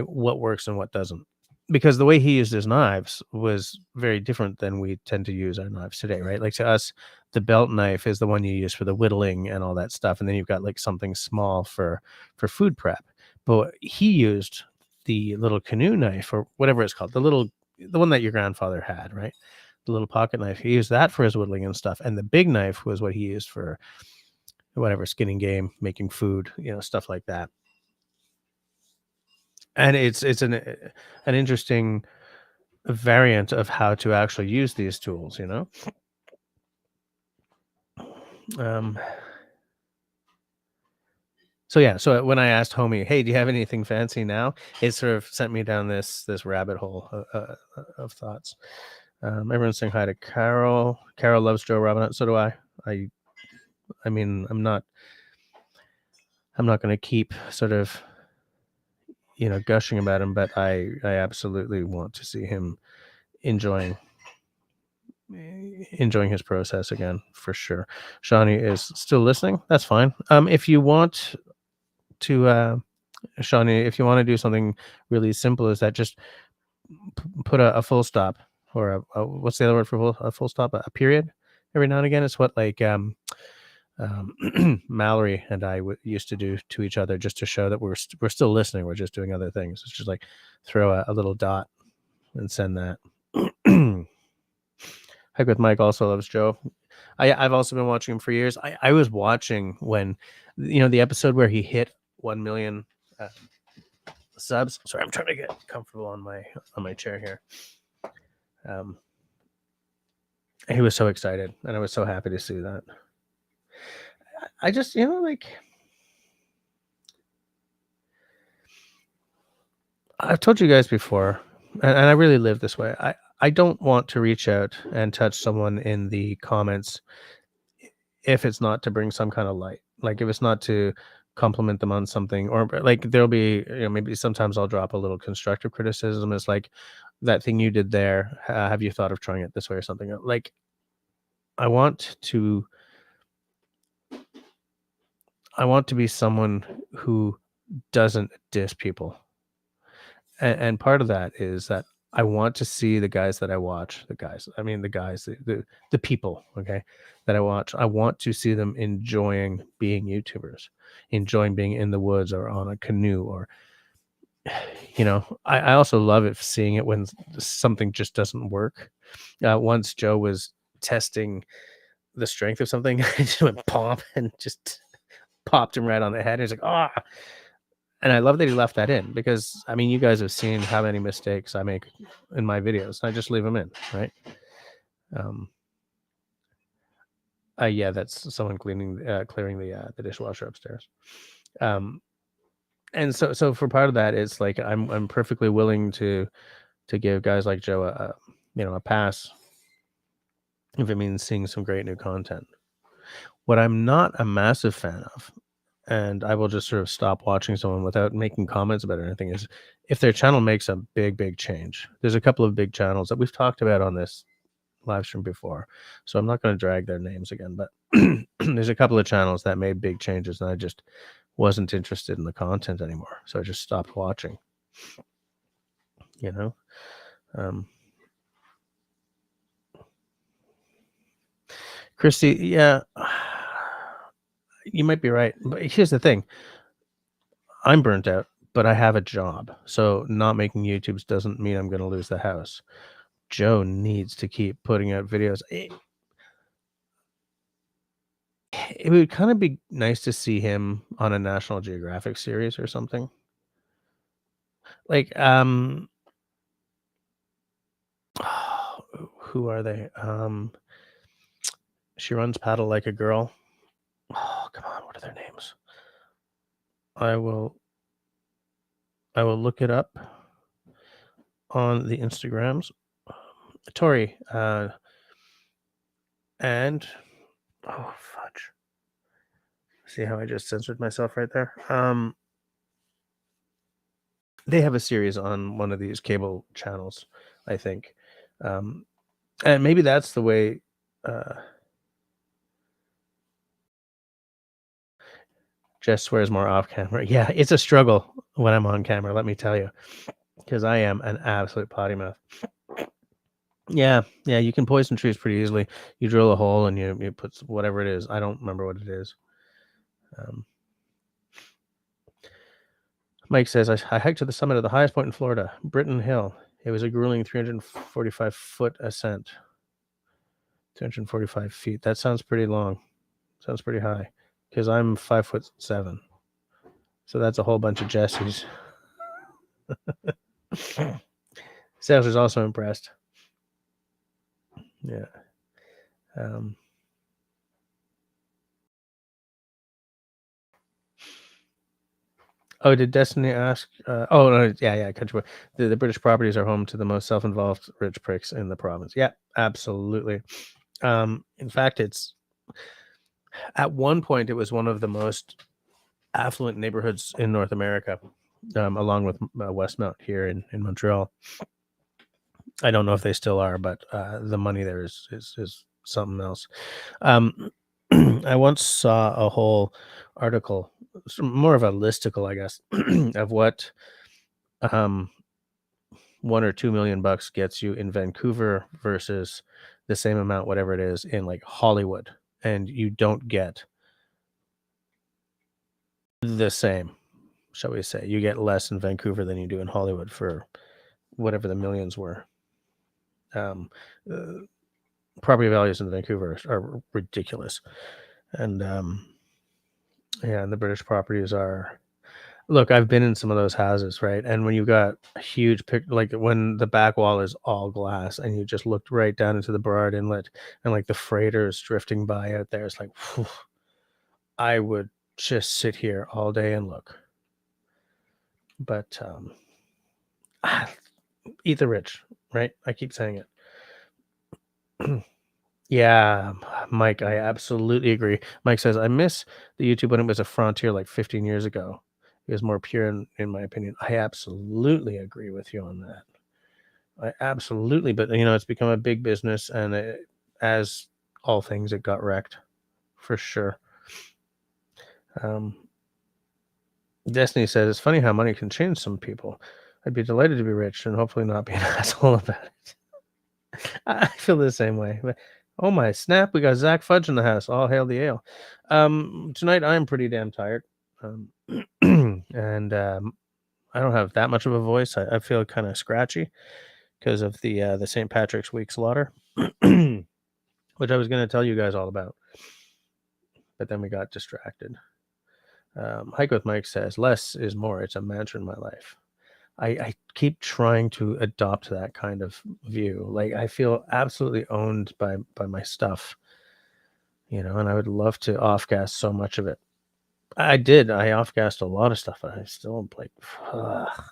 Speaker 1: What works and what doesn't. Because the way he used his knives was very different than we tend to use our knives today, right? Like to us, the belt knife is the one you use for the whittling and all that stuff, and then you've got like something small for food prep. But he used the little canoe knife or whatever it's called, the one that your grandfather had, right? The little pocket knife. He used that for his whittling and stuff, and the big knife was what he used for whatever skinning game, making food, stuff like that. And it's an interesting variant of how to actually use these tools. Um, so yeah, so when I asked Homie, "Hey, do you have anything fancy now?" It sort of sent me down this rabbit hole of thoughts. Everyone's saying hi to Carol. Carol loves Joe Robinette. So do I. I I mean, I'm not going to keep sort of gushing about him, but I absolutely want to see him enjoying enjoying his process again for sure. Shawnee is still listening. That's fine. If you want to, Shawnee, if you want to do something really simple, is that just put a full stop or what's the other word for a full stop? A period every now and again. It's what like Mallory and I used to do to each other just to show that we're still listening. We're just doing other things. It's just like throw a little dot and send that. Hike with Mike also loves Joe. I've also been watching him for years. I was watching when, the episode where he hit 1 million uh, subs. Sorry, I'm trying to get comfortable on my chair here. He was so excited, and I was so happy to see that. I just, like I've told you guys before, and I really live this way. I don't want to reach out and touch someone in the comments if it's not to bring some kind of light. Like if it's not to compliment them on something, or like there'll be, maybe sometimes I'll drop a little constructive criticism. It's like that thing you did there. Have you thought of trying it this way or something? Like I want to, I want to be someone who doesn't diss people. And part of that is that I want to see the guys that I watch, the people, okay, that I watch. I want to see them enjoying being YouTubers, enjoying being in the woods or on a canoe, or I also love it seeing it when something just doesn't work. Once Joe was testing. the strength of something. It just went pop and just popped him right on the head. He's like, "Ah!" And I love that he left that in because, I mean, you guys have seen how many mistakes I make in my videos. I just leave them in, right? Um, yeah, that's someone clearing the dishwasher upstairs. Um, and so for part of that, it's like I'm perfectly willing to give guys like Joe a pass if it means seeing some great new content. What I'm not a massive fan of, and I will just sort of stop watching someone without making comments about anything, is if their channel makes a big change. There's a couple of big channels that we've talked about on this live stream before, so I'm not going to drag their names again, but there's a couple of channels that made big changes, and I just wasn't interested in the content anymore, so I just stopped watching. You know, um, Christy, yeah, you might be right, but here's the thing: I'm burnt out, but I have a job, so not making YouTubes doesn't mean I'm going to lose the house. Joe needs to keep putting out videos. It would kind of be nice to see him on a National Geographic series or something. Like, who are they? She runs Paddle Like a Girl. Oh, come on, what are their names? I will look it up on the Instagrams. Tori, and oh fudge. See how I just censored myself right there? They have a series on one of these cable channels, I think. And maybe that's the way. Jess swears more off camera. Yeah, it's a struggle when I'm on camera, let me tell you, because I am an absolute potty mouth. Yeah, yeah, you can poison trees pretty easily. You drill a hole and you put whatever it is. I don't remember what it is. Mike says, I hiked to the summit of the highest point in Florida, Britton Hill. It was a grueling 345-foot ascent. 245 feet. That sounds pretty long. Sounds pretty high. Because I'm 5'7". So that's a whole bunch of Jessies. Sales is also impressed. Yeah. Oh, did Destiny ask? Oh, no, yeah. Country boy. The British properties are home to the most self-involved rich pricks in the province. Yeah, absolutely. In fact, it's at one point it was one of the most affluent neighborhoods in North America, along with Westmount here in Montreal. I don't know if they still are, but the money there is something else. I once saw a whole article, more of a listicle, I guess, of what $1 or $2 million gets you in Vancouver versus the same amount, whatever it is, in like Hollywood, and you don't get the same, shall we say. You get less in Vancouver than you do in Hollywood for whatever the millions were. Property values in Vancouver are ridiculous, and yeah, and the British properties are. Look, I've been in some of those houses, right? And when you've got a huge like when the back wall is all glass and you just looked right down into the Burrard Inlet and like the freighters drifting by out there, it's like, whew, I would just sit here all day and look. But eat the rich, right? I keep saying it. Yeah, Mike, I absolutely agree. Mike says, I miss the YouTube when it was a frontier like 15 years ago. It was more pure, in my opinion. I absolutely agree with you on that. I absolutely, but it's become a big business, and as all things, it got wrecked for sure. Destiny says, it's funny how money can change some people. I'd be delighted to be rich and hopefully not be an asshole about it. I feel the same way. But oh my snap, we got Zach Fudge in the house. All hail the ale. Tonight I'm pretty damn tired. And I don't have that much of a voice. I feel kind of scratchy because of the St. Patrick's Week slaughter. which I was going to tell you guys all about, but then we got distracted. Hike with Mike says, less is more. It's a mantra in my life. I keep trying to adopt that kind of view. Like, I feel absolutely owned by my stuff, and I would love to off-gas so much of it. I did. I off-gassed a lot of stuff, and I still am like, ugh.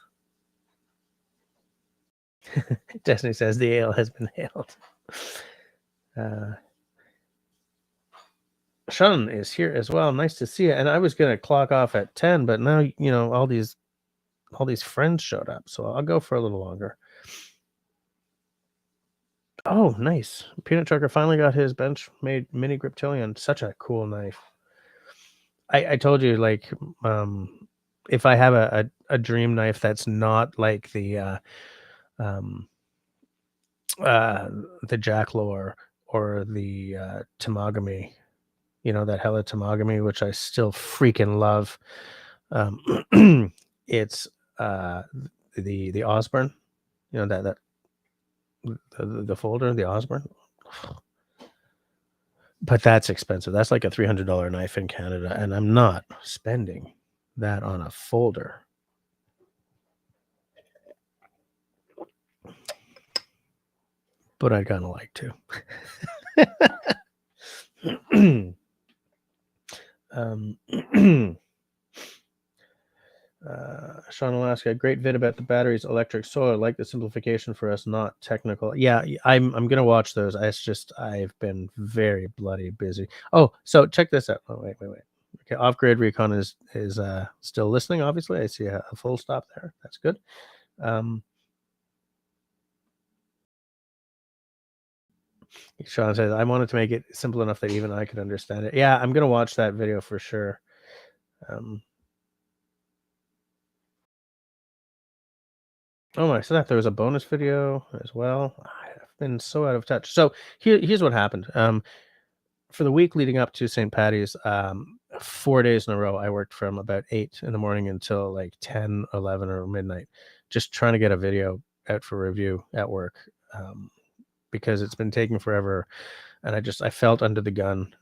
Speaker 1: Destiny says the ale has been hailed. Uh, Sean is here as well. Nice to see you. And I was gonna clock off at 10, but now all these friends showed up, so I'll go for a little longer. Oh, nice. Peanut Trucker finally got his bench-made mini Griptilian. Such a cool knife. I told you, like, if I have a dream knife that's not like um, uh, the Jacklore or the Tamagami, that Hella Tamagami, which I still freaking love. It's uh, the Osborne, that the folder, the Osborne. But that's expensive. That's like a $300 knife in Canada, and I'm not spending that on a folder. But I'd kinda like to. Um, Sean Alaska, great vid about the batteries, electric solar. I like the simplification for us, not technical. Yeah, I'm gonna watch those. It's just I've been very bloody busy. Oh, so check this out. Oh, wait. Okay, Off Grid Recon is still listening. Obviously, I see a full stop there. That's good. Um, Sean says I wanted to make it simple enough that even I could understand it. Yeah, I'm gonna watch that video for sure. Um, Oh my snap! There was a bonus video as well. I've been so out of touch. So here's what happened. For the week leading up to St. Patty's, 4 days in a row, I worked from about 8 in the morning until like 10, 11, or midnight, just trying to get a video out for review at work, because it's been taking forever, and I felt under the gun.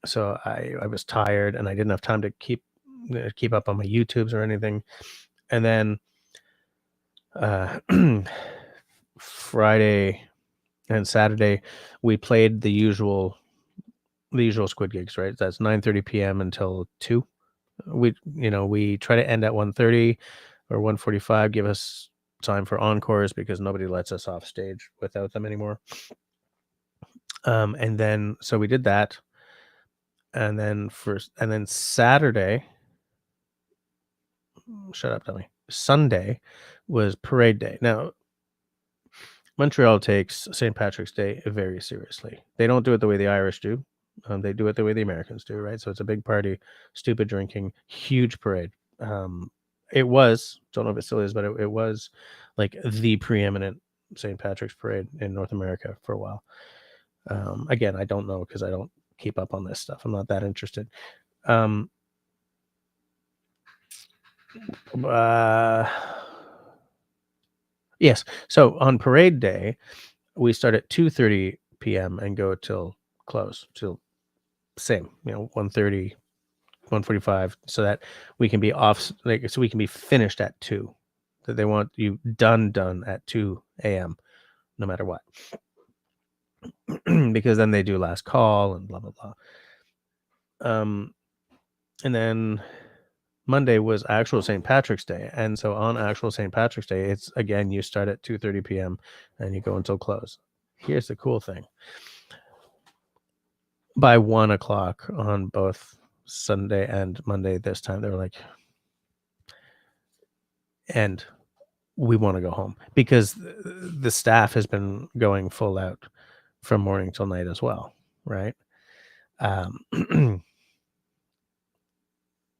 Speaker 1: So I was tired, and I didn't have time to keep up on my YouTubes or anything. And then uh, Friday and Saturday, we played the usual Squid Gigs, right? That's 9:30 p.m. until 2. We try to end at 1:30 or 1:45, give us time for encores because nobody lets us off stage without them anymore. And then so we did that, and then Saturday, shut up, dummy. Sunday was parade day. Now, Montreal takes St. Patrick's Day very seriously. They don't do it the way the Irish do. They do it the way the Americans do, right? So it's a big party, stupid drinking, huge parade. It was, don't know if it still is, but it was like the preeminent St. Patrick's parade in North America for a while. Again, I don't know because I don't keep up on this stuff. I'm not that interested. Um, uh, yes. So on parade day, we start at 2:30 p.m. and go till close, till same, 1:30, 1:45, so that we can be so we can be finished at 2. That they want you done at 2 a.m. no matter what. Because then they do last call and blah blah blah. And then Monday was actual St. Patrick's Day, and so on actual St. Patrick's Day, it's again you start at 2:30 p.m. and you go until close. Here's the cool thing: by 1 o'clock on both Sunday and Monday this time, they were like, and we want to go home because the staff has been going full out from morning till night as well, right? Um,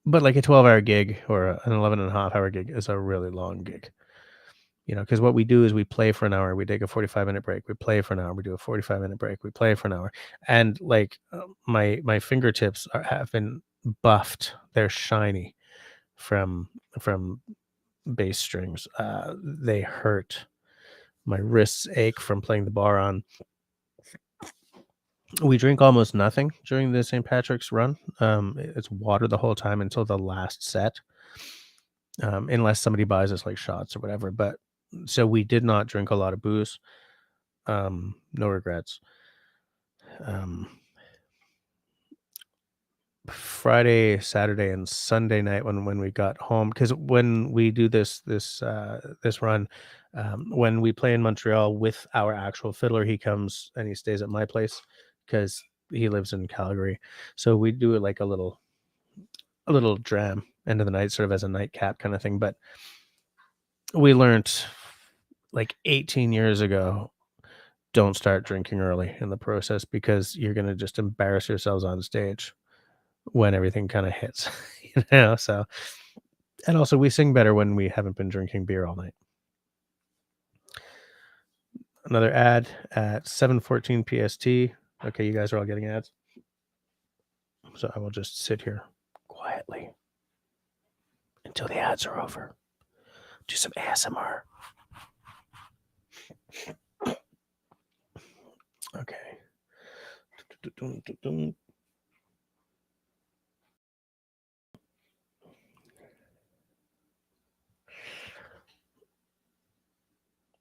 Speaker 1: but like a 12-hour gig or an 11 and a half hour gig is a really long gig, because what we do is we play for an hour, we take a 45-minute break, we play for an hour, we do a 45-minute break, we play for an hour, and like my fingertips have been buffed. They're shiny from bass strings. They hurt. My wrists ache from playing the bar on. We drink almost nothing during the St. Patrick's run. It's water the whole time until the last set, unless somebody buys us like shots or whatever. But so we did not drink a lot of booze. No regrets. Um, Friday, Saturday, and Sunday night when we got home, because when we do this run, when we play in Montreal with our actual fiddler, he comes and he stays at my place because he lives in Calgary. So we do it like a little dram end of the night, sort of as a nightcap kind of thing. But we learned like 18 years ago, don't start drinking early in the process because you're gonna just embarrass yourselves on stage when everything kind of hits, So, and also we sing better when we haven't been drinking beer all night. Another ad at 7:14 PST. Okay, you guys are all getting ads, so I will just sit here quietly until the ads are over. Do some ASMR. Okay.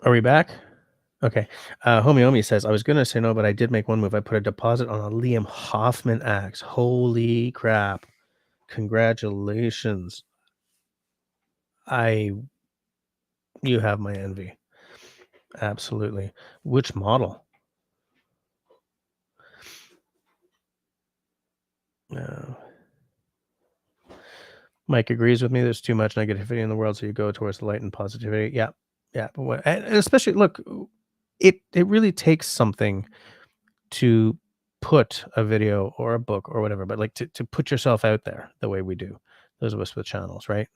Speaker 1: Are we back? Okay. Homie says, I was going to say no, but I did make one move. I put a deposit on a Liam Hoffman axe. Holy crap. Congratulations. You have my envy. Absolutely. Which model? No. Mike agrees with me. There's too much negativity in the world, so you go towards the light and positivity. Yeah. Yeah. And especially, look, it really takes something to put a video or a book or whatever, but like to put yourself out there the way we do, those of us with channels, right?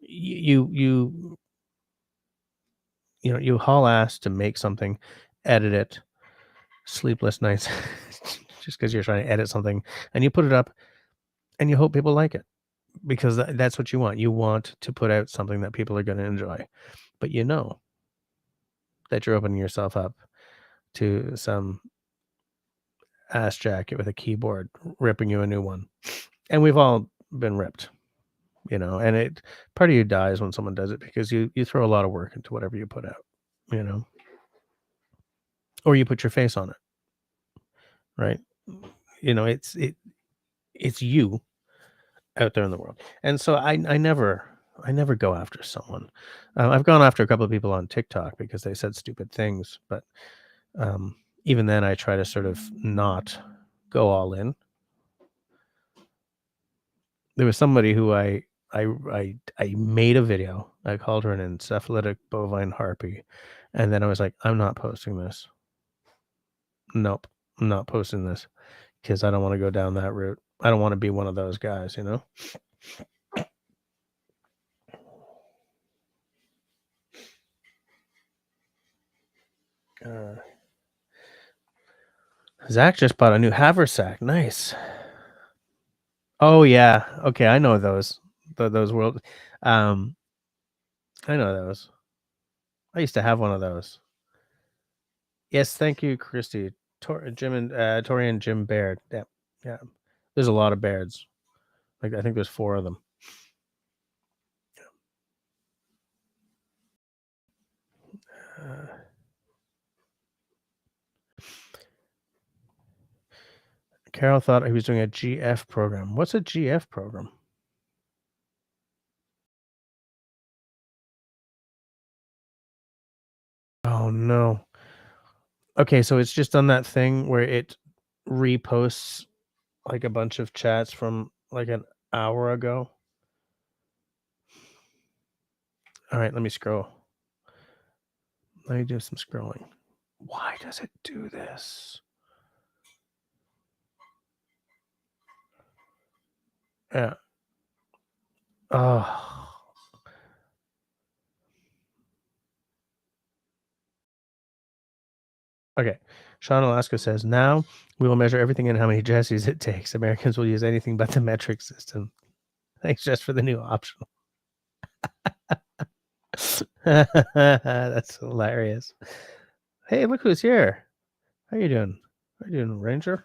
Speaker 1: You you haul ass to make something, edit it, sleepless nights, just because you're trying to edit something, and you put it up, and you hope people like it because that's what you want. You want to put out something that people are going to enjoy, but you know that you're opening yourself up to some ass jacket with a keyboard ripping you a new one, and we've all been ripped. And part of you dies when someone does it because you throw a lot of work into whatever you put out, you know, or you put your face on it, right? It's you out there in the world, and so I never go after someone. I've gone after a couple of people on TikTok because they said stupid things, but even then, I try to sort of not go all in. There was somebody who I made a video. I called her an encephalitic bovine harpy, and then I was like, I'm not posting this. Nope, I'm not posting this because I don't want to go down that route. I don't want to be one of those guys, Uh, Zach just bought a new haversack. Nice. Oh yeah. Okay, I know those. Those world. Um, I know those. I used to have one of those. Yes, thank you, Christy. Tori and Jim Baird. Yeah, yeah. There's a lot of Bairds. Like I think there's 4 of them. Uh, Carol thought he was doing a GF program. What's a GF program? Oh no. Okay, so it's just done that thing where it reposts like a bunch of chats from like an hour ago. All right, let me scroll. Let me do some scrolling. Why does it do this? Yeah. Oh. Okay. Sean Alaska says, now we will measure everything in how many Jessies it takes. Americans will use anything but the metric system. Thanks just for the new option. That's hilarious. Hey, look who's here. How you doing? How you doing, Ranger?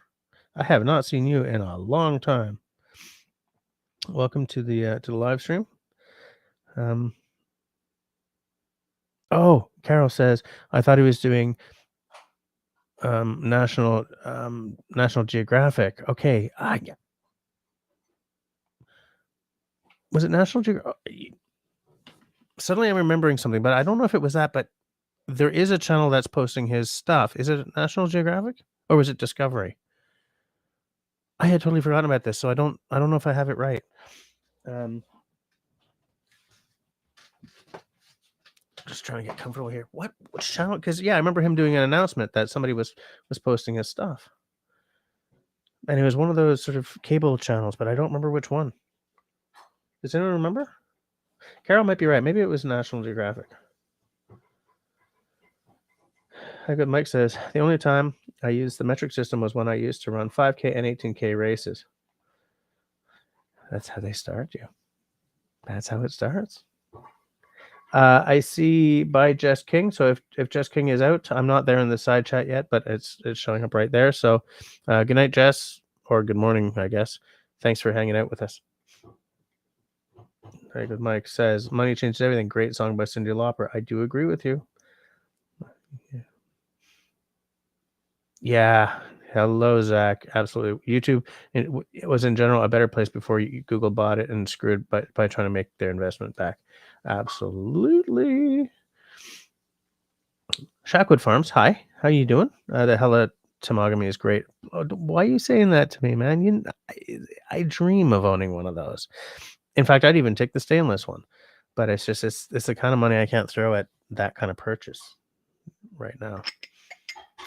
Speaker 1: I have not seen you in a long time. Welcome to the live stream. Oh, Carol says I thought he was doing National Geographic. Okay, was it National Geographic? Suddenly I'm remembering something, but I don't know if it was that. But there is a channel that's posting his stuff. Is it National Geographic or was it Discovery? I had totally forgotten about this, so I don't know if I have it right. Just trying to get comfortable here. Which channel? Because I remember him doing an announcement that somebody was posting his stuff, and it was one of those sort of cable channels, but I don't remember which one. Does anyone remember? Carol might be right. Maybe it was National Geographic. How good Mike says, the only time I used the metric system was when I used to run 5K and 18K races. That's how they start you. That's how it starts. I see by Jess King. So if Jess King is out, I'm not there in the side chat yet, but it's showing up right there. So good night, Jess, or good morning, I guess. Thanks for hanging out with us. Very good. Mike says, Money Changes Everything. Great song by Cyndi Lauper. I do agree with you. Yeah. Hello, Zach. Absolutely. YouTube it was in general a better place before Google bought it and screwed by trying to make their investment back. Absolutely. Shackwood Farms. Hi. How you doing? The hella Tamagami is great. Why are you saying that to me, man? I dream of owning one of those. In fact, I'd even take the stainless one. But it's just it's the kind of money I can't throw at that kind of purchase right now.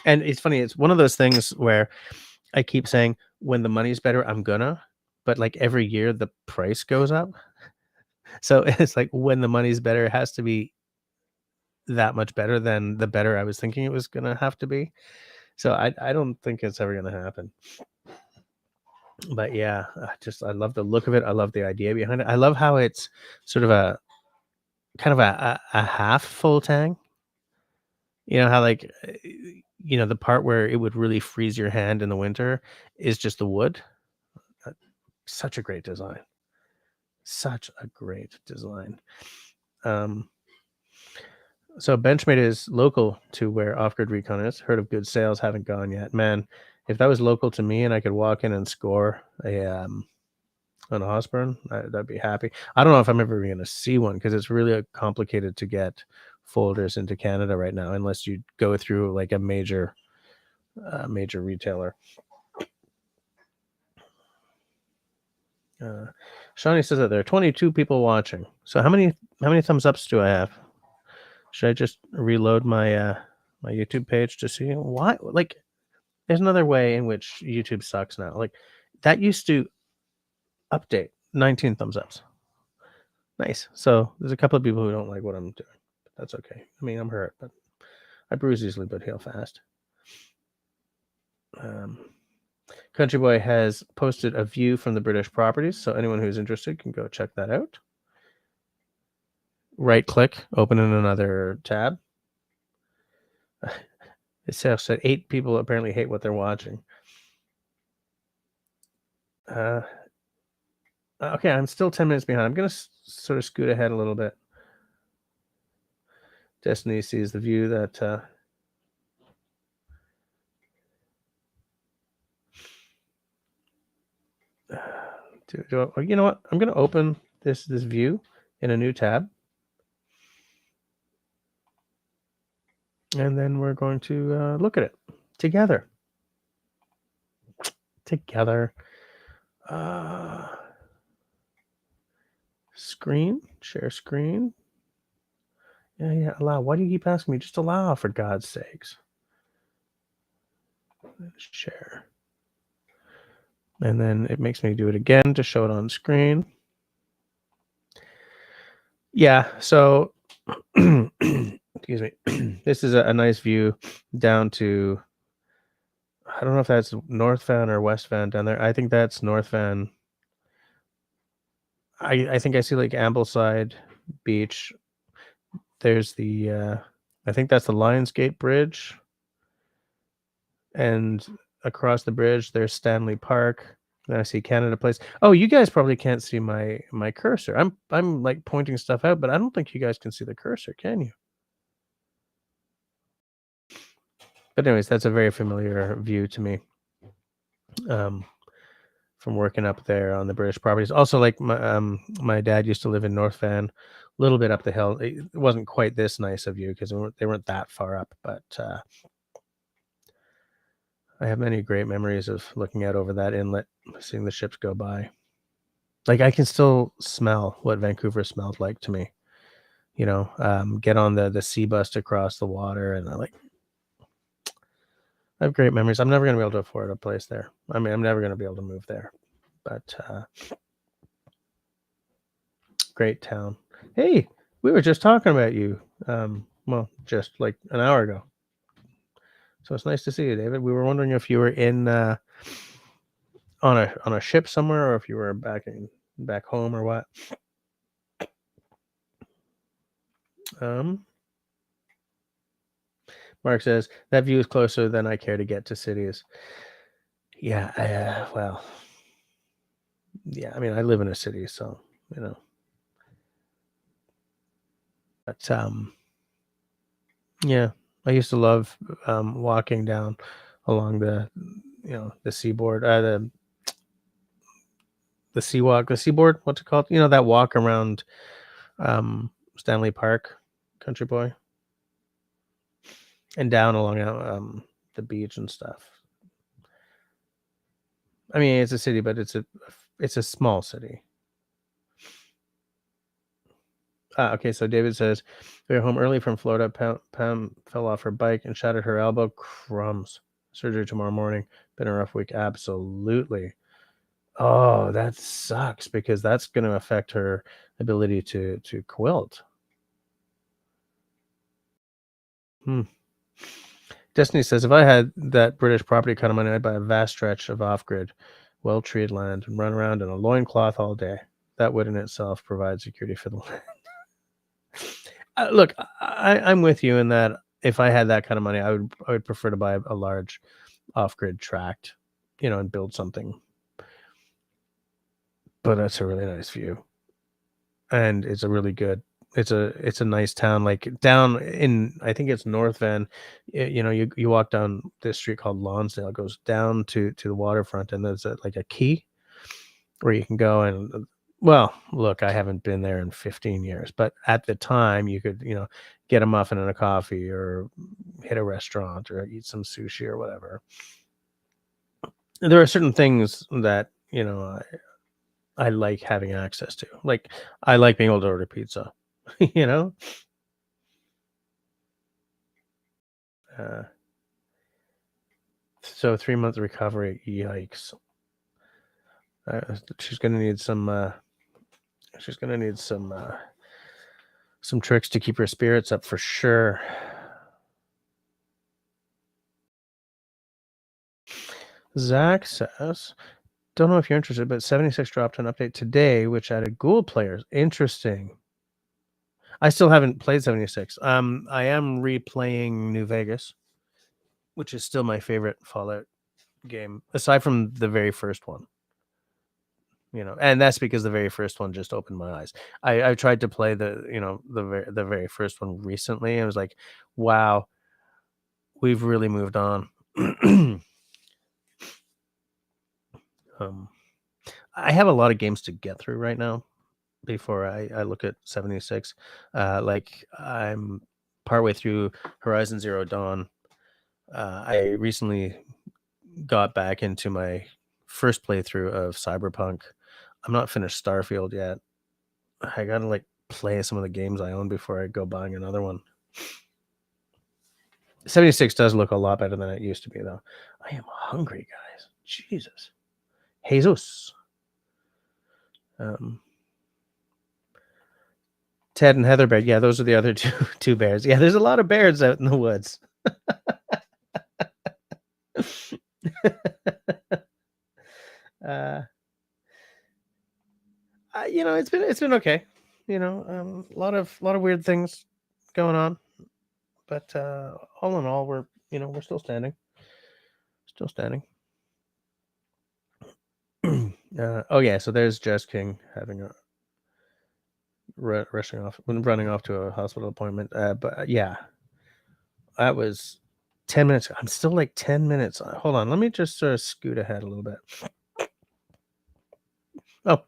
Speaker 1: And it's funny, it's one of those things where I keep saying when the money's better, I'm gonna, but like every year the price goes up. So it's like when the money's better, it has to be that much better than the better I was thinking it was gonna have to be. So I don't think it's ever gonna happen. But yeah, I love the look of it. I love the idea behind it. I love how it's sort of a kind of a half full tank. You know how like the part where it would really freeze your hand in the winter is just the wood. Such a great design. Such a great design. So Benchmade is local to where Off-Grid Recon is. Heard of good sales, haven't gone yet. Man, if that was local to me and I could walk in and score an Osborne, I'd be happy. I don't know if I'm ever going to see one because it's really complicated to get folders into Canada right now, unless you go through like a major retailer. Shawnee says that there are 22 people watching. So how many thumbs ups do I have? Should I just reload my my YouTube page to see why? Like, there's another way in which YouTube sucks now. Like, that used to update 19 thumbs ups. Nice. So there's a couple of people who don't like what I'm doing. But that's okay. I mean, I'm hurt, but I bruise easily but heal fast. Country Boy has posted a view from the British properties, so anyone who's interested can go check that out. Right click, open in another tab. It says that 8 people apparently hate what they're watching. Okay, I'm still 10 minutes behind. I'm going to sort of scoot ahead a little bit. Destiny sees the view that you know what? I'm going to open this view in a new tab. And then we're going to look at it together. Screen, share screen. Yeah, allow. Why do you keep asking me? Just allow, for God's sakes. Share. And then it makes me do it again to show it on screen. Yeah, so excuse me. This is a nice view down to, I don't know if that's North Van or West Van down there. I think that's North Van. I think I see like Ambleside Beach. There's the I think that's the Lionsgate Bridge. And across the bridge, there's Stanley Park. Then I see Canada Place. Oh, you guys probably can't see my cursor. I'm like pointing stuff out, but I don't think you guys can see the cursor, can you? But anyways, that's a very familiar view to me. Um, from working up there on the British properties. Also, like my dad used to live in North Van, a little bit up the hill. It wasn't quite this nice of view because they weren't that far up, but I have many great memories of looking out over that inlet, seeing the ships go by. Like I can still smell what Vancouver smelled like to me. Get on the sea bus to cross the water, and I have great memories. I'm never gonna be able to afford a place there. I mean, I'm never gonna be able to move there, but great town. Hey, we were just talking about you. Well, just like an hour ago. So it's nice to see you, David. We were wondering if you were in on a ship somewhere, or if you were back home, or what. Um, Mark says that view is closer than I care to get to cities. Yeah, well, yeah. I mean, I live in a city, so you know. But yeah, I used to love walking down along the seaboard, the seawalk, the seaboard. What's it called? That walk around Stanley Park, Country Boy, and down along the beach and stuff. I mean, it's a city, but it's a small city. Okay, so David says we were home early from Florida. Pam fell off her bike and shattered her elbow. Crumbs. Surgery tomorrow morning. Been a rough week. Absolutely. Oh, that sucks because that's going to affect her ability to quilt. Hmm. Destiny says, if I had that British property kind of money, I'd buy a vast stretch of off-grid, well-treated land and run around in a loincloth all day. That would in itself provide security for the land. Look, I'm with you in that if I had that kind of money, I would prefer to buy a large off-grid tract, and build something. But that's a really nice view, and it's a nice town. Like down in, I think it's North Van. You walk down this street called Lonsdale. It goes down to the waterfront, and there's like a quay where you can go and. Well, look, I haven't been there in 15 years, but at the time you could, get a muffin and a coffee or hit a restaurant or eat some sushi or whatever. There are certain things that, I like having access to. Like I like being able to order pizza, you know? Uh, so 3 month recovery, yikes. She's gonna need some tricks to keep her spirits up for sure. Zach says, don't know if you're interested, but 76 dropped an update today, which added Ghoul players. Interesting. I still haven't played 76. I am replaying New Vegas, which is still my favorite Fallout game, aside from the very first one. And that's because the very first one just opened my eyes. I tried to play the very first one recently, and I was like, wow, we've really moved on. I have a lot of games to get through right now before I look at 76. Like I'm partway through Horizon Zero Dawn. I recently got back into my first playthrough of Cyberpunk. I'm not finished Starfield yet. I gotta play some of the games I own before I go buying another one. 76 does look a lot better than it used to be, though. I am hungry, guys. Jesus. Jesus. Ted and Heather Bear. Yeah, those are the other two bears. Yeah, there's a lot of bears out in the woods. It's been okay. A lot of weird things going on, but all in all, we're still standing Still standing. Oh yeah, so there's Jess King having a rushing off, running off to a hospital appointment. But yeah, that was 10 minutes. I'm still like 10 minutes. Hold on, let me just sort of scoot ahead a little bit. Oh,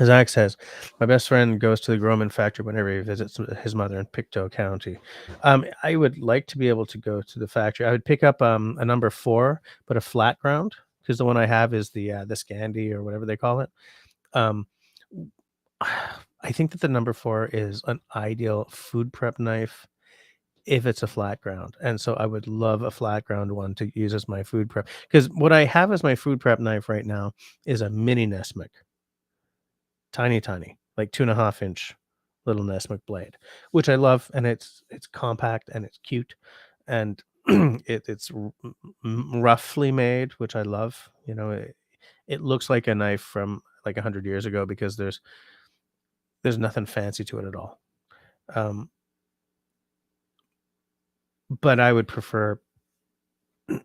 Speaker 1: Zach says, my best friend goes to the Groman factory whenever he visits his mother in Pictou County. I would like to be able to go to the factory. I would pick up a number 4, but a flat ground, because the one I have is the Scandi or whatever they call it. Um, I think that the number 4 is an ideal food prep knife if it's a flat ground, and so I would love a flat ground one to use as my food prep. Because what I have as my food prep knife right now is a mini Nesmith. Tiny, like 2.5 inch little Nesmith blade, which I love, and it's compact and it's cute, and it's roughly made, which I love. It looks like a knife from like 100 years ago because there's nothing fancy to it at all. Um, but I would prefer.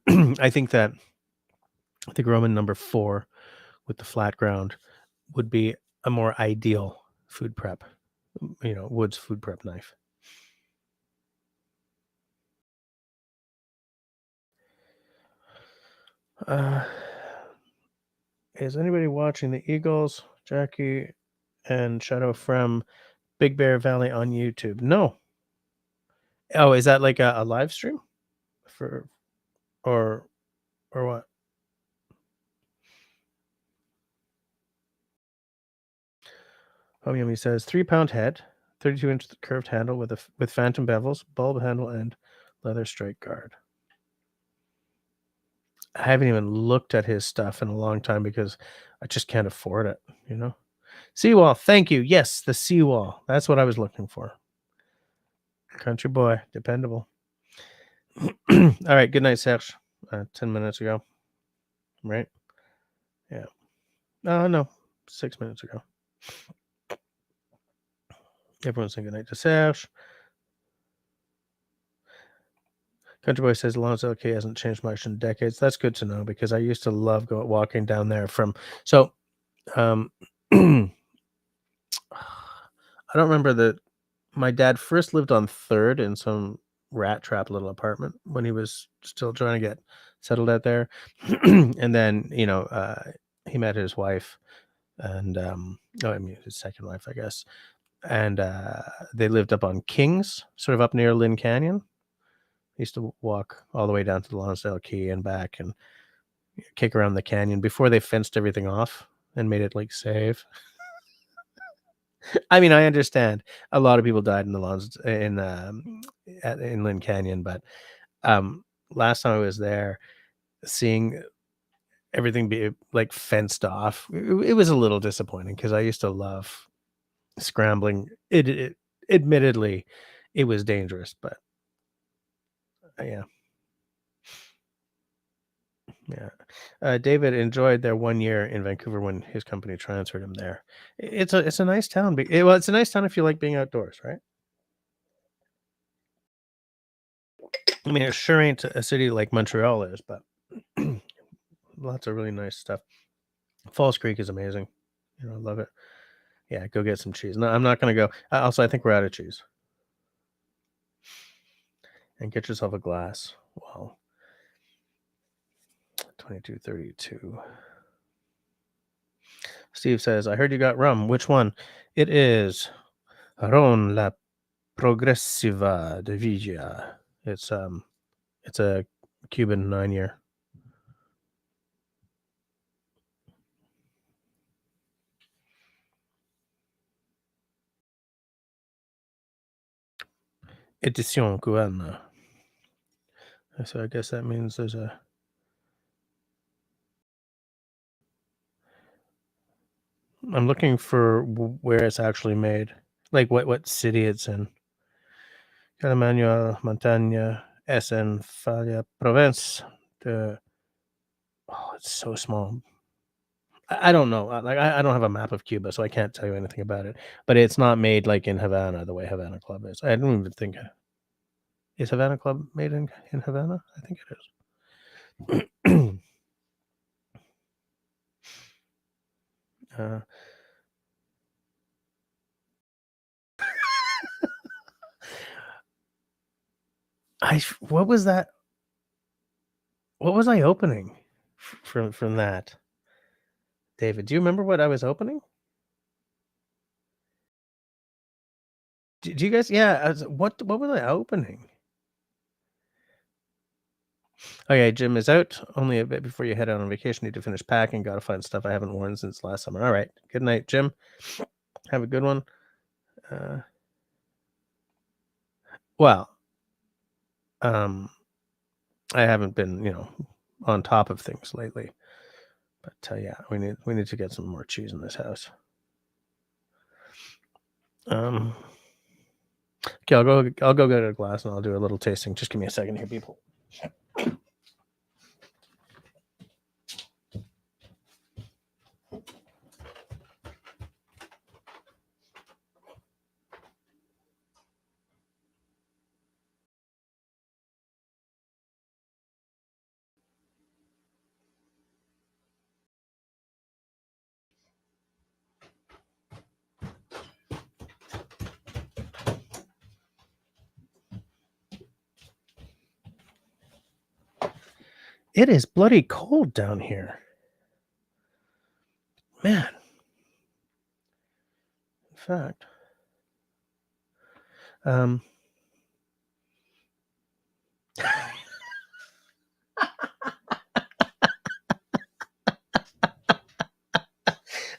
Speaker 1: I think that the Groman number 4 with the flat ground would be a more ideal food prep, woods food prep knife. Uh, is anybody watching the Eagles, Jackie, and Shadow from Big Bear Valley on YouTube? No. Oh, is that like a live stream for or what? Oh, Yummy says 3-pound head, 32-inch curved handle with phantom bevels, bulb handle, and leather straight guard. I haven't even looked at his stuff in a long time because I just can't afford it. Seawall, thank you. Yes, the seawall. That's what I was looking for. Country boy, dependable. All right, good night, Serge. 10 minutes ago, right? Yeah. No, 6 minutes ago. Everyone's saying good night to Serge. Country boy says Alonzo OK hasn't changed much in decades. That's good to know because I used to love walking down there from. So, I don't remember that. My dad first lived on 3rd in some rat trap little apartment when he was still trying to get settled out there. And then, he met his wife and, I mean, his second wife, I guess. And they lived up on Kings, sort of up near Lynn Canyon. I used to walk all the way down to the Lonsdale Key and back and kick around the canyon before they fenced everything off and made it like safe. I mean, I understand a lot of people died in the Lons in Lynn Canyon, but last time I was there, seeing everything be like fenced off, it was a little disappointing because I used to love scrambling. Admittedly, it was dangerous, but yeah, yeah. David enjoyed their 1 year in Vancouver when his company transferred him there. It's a nice town. Well, it's a nice town if you like being outdoors, right? I mean, it sure ain't a city like Montreal is, but lots of really nice stuff. Falls Creek is amazing. I love it. Yeah, go get some cheese. No, I'm not gonna go. Also, I think we're out of cheese. And get yourself a glass. Wow. 2232. Steve says, I heard you got rum. Which one? It is Ron La Progressiva de Vigia. It's a Cuban 9 year. Edición Cubana. So I guess that means there's a. I'm looking for where it's actually made, like what city it's in. Calamaño, Montaña, es en Falla, Province de. Oh, it's so small. I don't know. Like I don't have a map of Cuba, so I can't tell you anything about it. But it's not made like in Havana the way Havana Club is. I don't even think is Havana Club made in Havana. I think it is. uh, what was that? What was I opening from that? David, do you remember what I was opening? Do you guys? Yeah, what was I opening? Okay, Jim is out only a bit before you head out on vacation. Need to finish packing. Got to find stuff I haven't worn since last summer. All right. Good night, Jim. Have a good one. Uh, well, um, I haven't been, on top of things lately. But yeah, we need to get some more cheese in this house. Um, okay, I'll go get a glass and I'll do a little tasting. Just give me a second here, people. It is bloody cold down here, man. In fact, um,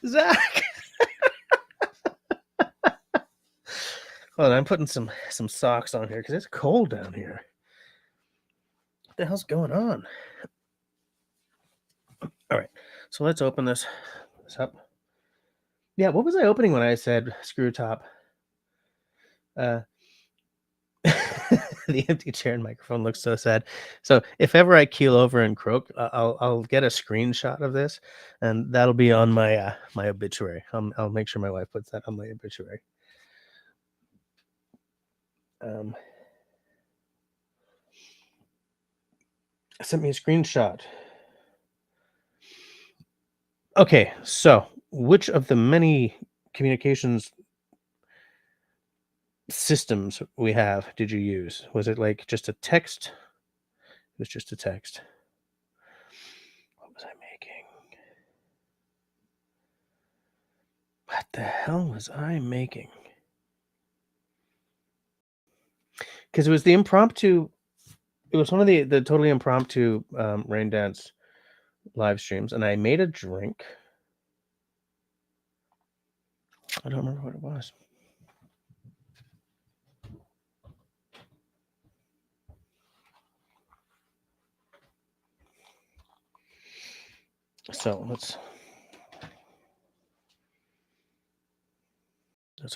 Speaker 1: Zach. Hold on, I'm putting some socks on here because it's cold down here. What the hell's going on? All right, so let's open this up. Yeah, what was I opening when I said screw top? Uh, the empty chair and microphone looks so sad. So if ever I keel over and croak, I'll get a screenshot of this, and that'll be on my my obituary. I'll make sure my wife puts that on my obituary. Sent me a screenshot. Okay, so which of the many communications systems we have did you use? Was it like just a text? It was just a text. What was I making? What the hell was I making? Because it was the impromptu. It was one of the totally impromptu rain dance live streams, and I made a drink. I don't remember what it was. So let's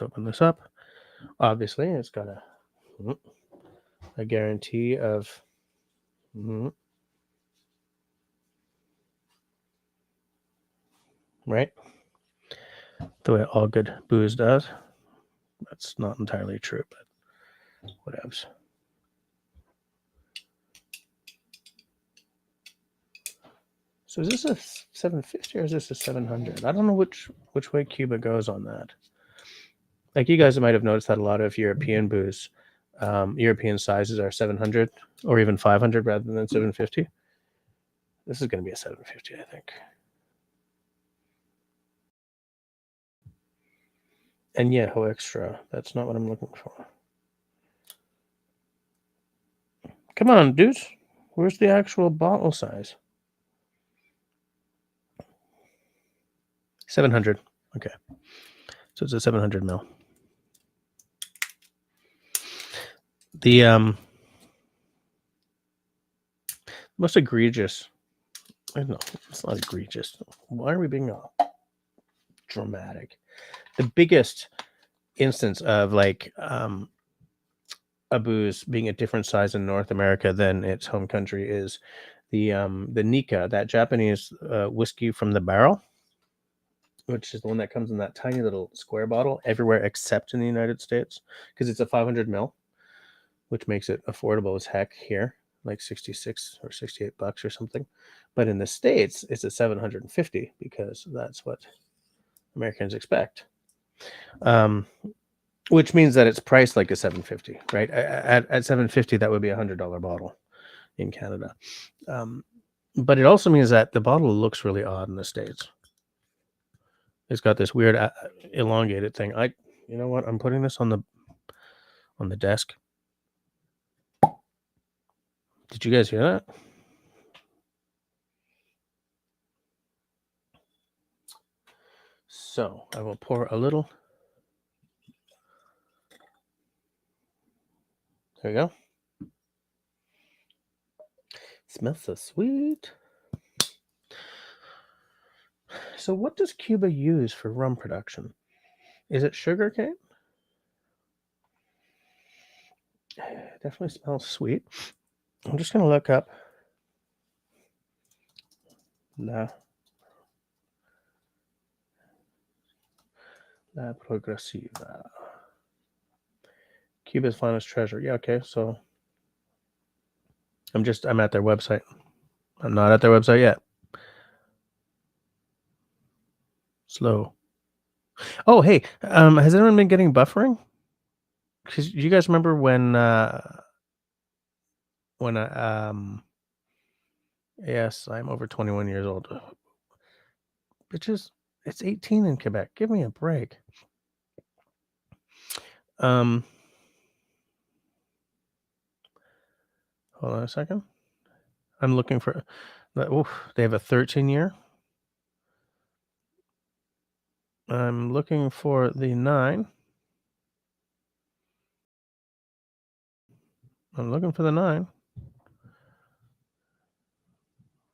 Speaker 1: open this up. Obviously, it's got a guarantee of right, the way all good booze does. That's not entirely true, but whatevs. So is this a 750 or is this a 700? I don't know which way Cuba goes on that. Like, you guys might have noticed that a lot of European booze, European sizes are 700 or even 500 rather than 750. This is going to be a 750, I think. And yeah, ho extra. That's not what I'm looking for. Come on, dudes. Where's the actual bottle size? 700. Okay. So it's a 700 ml. The most egregious. No, it's not egregious. Why are we being dramatic? The biggest instance of like a booze being a different size in North America than its home country is the Nika, that Japanese whiskey from the barrel, which is the one that comes in that tiny little square bottle everywhere except in the United States, because it's a 500 ml, which makes it affordable as heck here. like 66 or $68 or something. But in the States, it's at 750 because that's what Americans expect. Which means that it's priced like a 750, right? At 750, that would be $100 bottle in Canada. But it also means that the bottle looks really odd in the States. It's got this weird elongated thing. You know what? I'm putting this on the desk. Did you guys hear that? So I will pour a little. There you go. Smells so sweet. So what does Cuba use for rum production? Is it sugarcane? It definitely smells sweet. I'm just going to look up La Progresiva. Cuba's finest treasure. Yeah, okay. So I'm at their website. I'm not at their website yet. Slow. Oh, hey, has anyone been getting buffering? Because you guys remember when yes, I'm over 21 years old. Bitches, it's 18 in Quebec. Give me a break. Hold on a second. I'm looking for. They have a 13-year. I'm looking for the 9. I'm looking for the 9.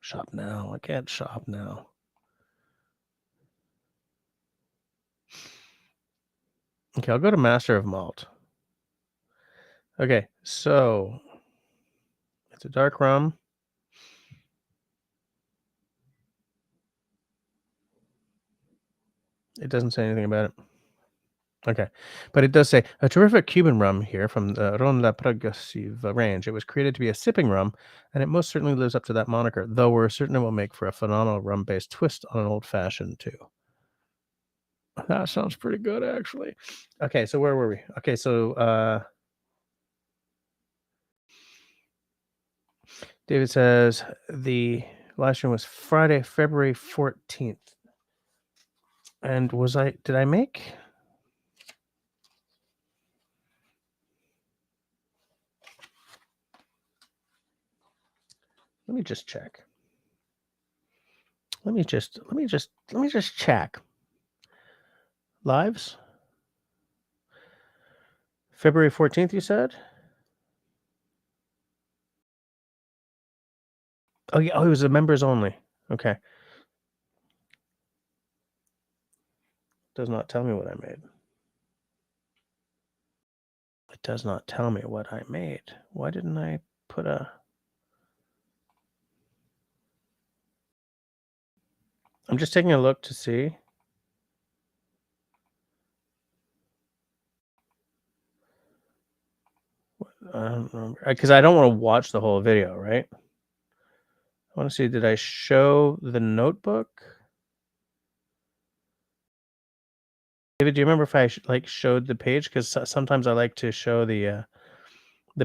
Speaker 1: Shop now. I can't shop now. Okay, I'll go to Master of Malt. Okay, so it's a dark rum. It doesn't say anything about it. Okay, but it does say a terrific Cuban rum here from the Ron La Progresiva range. It was created to be a sipping rum, and it most certainly lives up to that moniker, though we're certain it will make for a phenomenal rum-based twist on an old-fashioned, too. That sounds pretty good, actually. Okay, so where were we? Okay, so David says the last one was Friday, February 14th. And did I make? Let me just check. Let me just check. Lives? February 14th, you said? Oh, yeah. Oh, it was the members only. Okay. Does not tell me what I made. It does not tell me what I made. Why didn't I put a... I'm just taking a look to see. I don't remember. Because I don't want to watch the whole video, right? I want to see, did I show the notebook? David, do you remember if I showed the page? Because sometimes I like to show the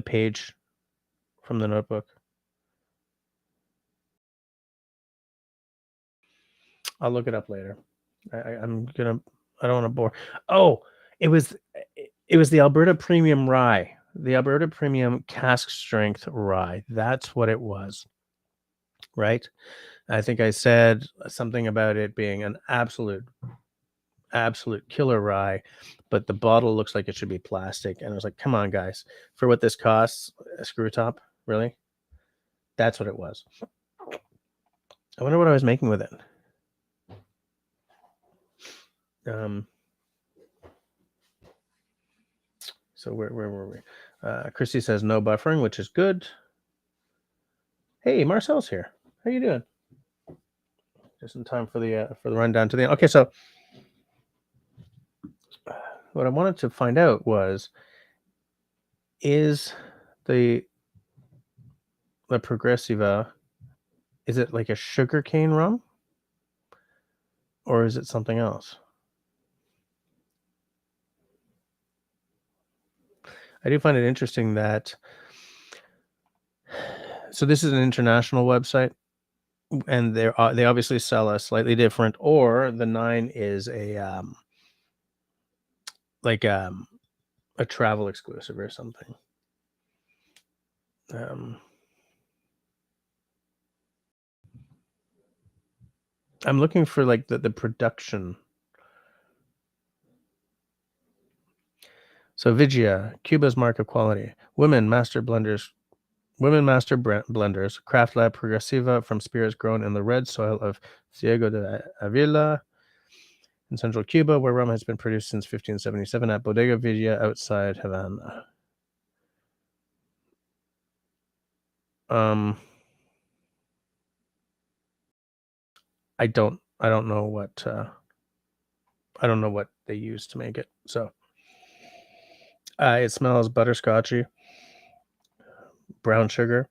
Speaker 1: page from the notebook. I'll look it up later. I don't want to bore. Oh, it was the Alberta Premium Rye, the Alberta Premium Cask Strength Rye. That's what it was, right? I think I said something about it being an absolute killer rye, but the bottle looks like it should be plastic. And I was like, come on, guys, for what this costs, a screw top, really? That's what it was. I wonder what I was making with it. So where were we? Christy says no buffering, which is good. Hey, Marcel's here. How you doing? Just in time for the rundown to the end. Okay, so what I wanted to find out was, is the La Progressiva, is it like a sugarcane rum? Or is it something else? I do find it interesting that so this is an international website, and they obviously sell a slightly different, or the 9 is like, a travel exclusive or something. Um, I'm looking for, like, the production. So Vigia, Cuba's mark of quality. Women master blenders, Craft Lab Progressiva from spirits grown in the red soil of Ciego de Avila in central Cuba, where rum has been produced since 1577 at Bodega Vigia outside Havana. Um, I don't know what I don't know what they use to make it. So it smells butterscotchy, brown sugar.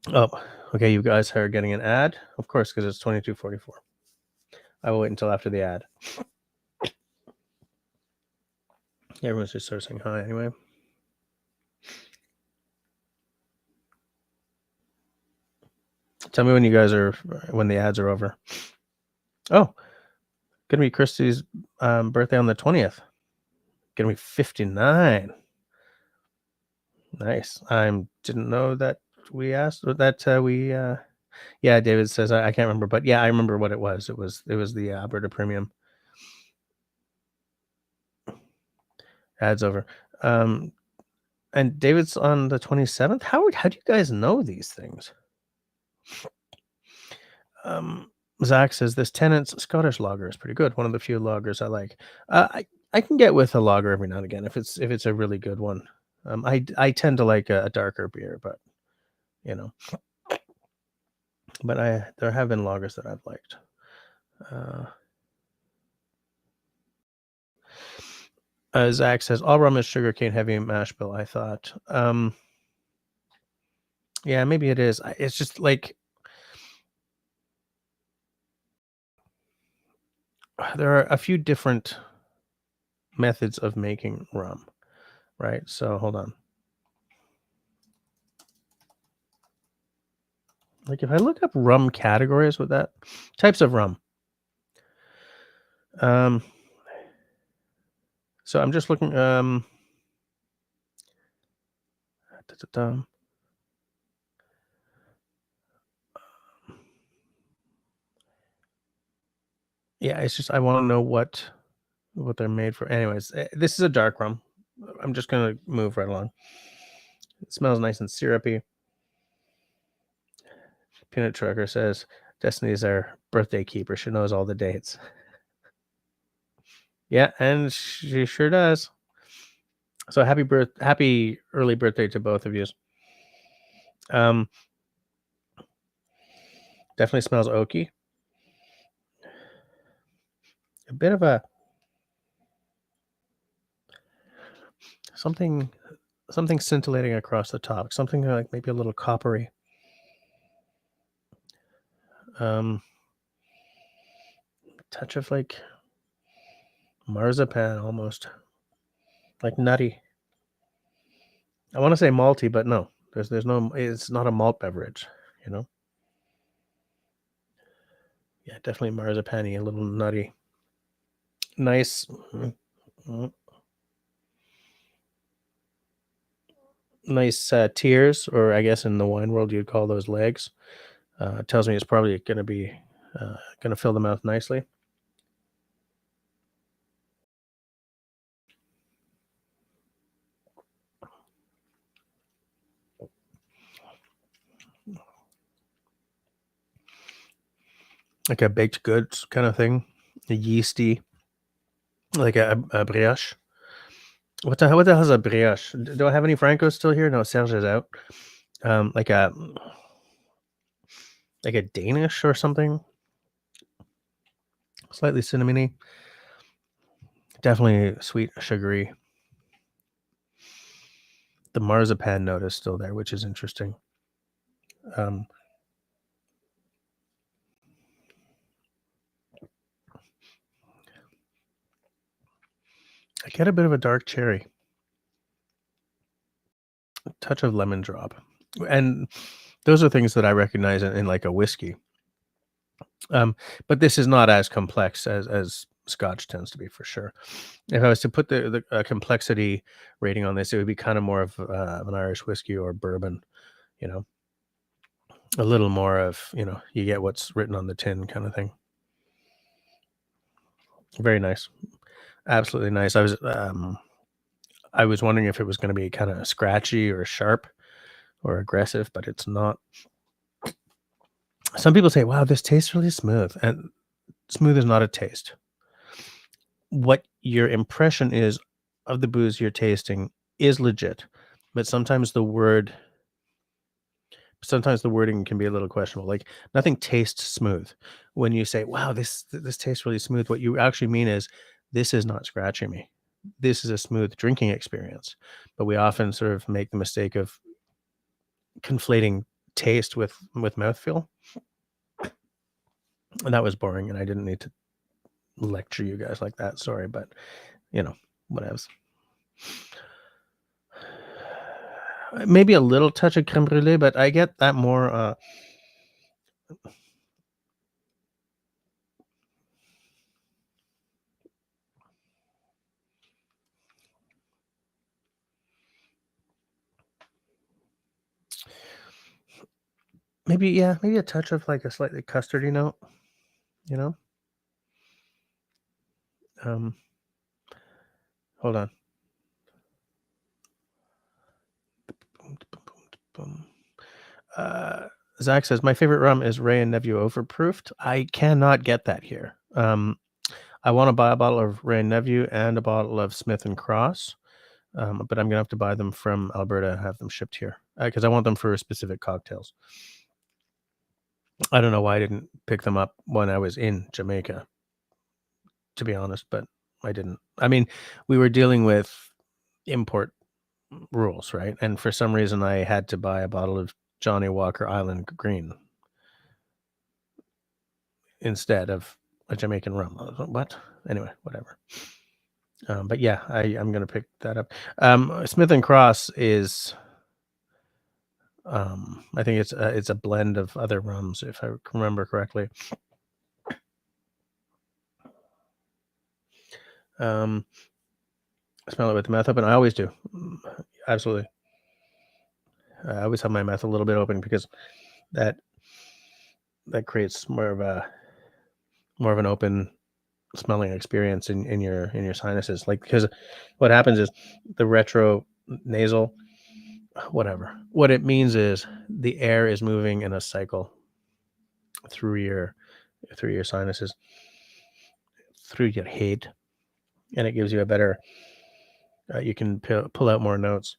Speaker 1: Oh, okay. You guys are getting an ad, of course, because it's 22:44. I will wait until after the ad. Yeah, everyone's just sort of saying hi anyway. Tell me when when the ads are over. Oh, gonna be Christy's birthday on the 20th. Gonna be 59. Nice. I didn't know that we asked that we. Yeah, David says I can't remember, but yeah, I remember what it was. It was the Alberta Premium. Ads over. And David's on the 27th. How do you guys know these things? Um, Zach says this Tennant's Scottish lager is pretty good. One of the few lagers I like. I can get with a lager every now and again if it's a really good one. I tend to like a darker beer, but you know, but there have been lagers that I've liked. Zach says all rum is sugarcane heavy mash bill. I thought, yeah, maybe it is. It's just like there are a few different methods of making rum, right? So hold on. Like if I look up rum categories with that types of rum. So I'm just looking da-da-da. Yeah, it's just I want to know what they're made for. Anyways, this is a dark rum. I'm just gonna move right along. It smells nice and syrupy. Peanut Trucker says Destiny's our birthday keeper. She knows all the dates. Yeah, and she sure does. So happy early birthday to both of you. Um, definitely smells oaky. A bit of a something scintillating across the top. Something like maybe a little coppery. Touch of like marzipan almost. Like nutty. I want to say malty, but no. There's no it's not a malt beverage, you know? Yeah, definitely marzipan-y, a little nutty. Nice. Mm, nice tears, or I guess in the wine world you'd call those legs. Tells me it's probably going to be going to fill the mouth nicely. Like a baked goods kind of thing, a yeasty, like a brioche. What the hell is a brioche? Do I have any Francos still here? No, Serge is out. Like a Danish or something. Slightly cinnamony. Definitely sweet, sugary. The marzipan note is still there, which is interesting. Um, I get a bit of a dark cherry, a touch of lemon drop, and those are things that I recognize in like a whiskey. Um, but this is not as complex as Scotch tends to be for sure. If I was to put the complexity rating on this, it would be kind of more of an Irish whiskey or bourbon. You know, a little more of you get what's written on the tin kind of thing. Very nice, absolutely nice. I was wondering if it was going to be kind of scratchy or sharp or aggressive, but it's not. Some people say, "Wow, this tastes really smooth," and smooth is not a taste. What your impression is of the booze you're tasting is legit, but sometimes the wording can be a little questionable. Like nothing tastes smooth. When you say, "Wow, this tastes really smooth," what you actually mean is this is not scratching me. This is a smooth drinking experience. But we often sort of make the mistake of conflating taste with mouthfeel, and that was boring. And I didn't need to lecture you guys like that. Sorry, but you know, whatevs. Maybe a little touch of creme brulee, but I get that more. Maybe yeah, maybe a touch of like a slightly custardy note. You know. Um, hold on. Uh, Zach says my favorite rum is Ray and Nephew overproofed. I cannot get that here. I want to buy a bottle of Ray and Nephew and a bottle of Smith and Cross, but I'm gonna have to buy them from Alberta and have them shipped here because I want them for specific cocktails. I don't know why I didn't pick them up when I was in Jamaica, to be honest, but I didn't. I mean, we were dealing with import rules, right? And for some reason, I had to buy a bottle of Johnny Walker Island Green instead of a Jamaican rum. I was like, what? Anyway, whatever. But yeah, I'm gonna pick that up. Smith and Cross is, I think it's a blend of other rums, if I remember correctly. Um, smell it with the mouth open. I always do. Absolutely. I always have my mouth a little bit open because that that creates more of an open smelling experience in your sinuses. Like because what happens is the retro nasal, whatever. What it means is the air is moving in a cycle through your sinuses, through your head, and it gives you a better. You can pull out more notes.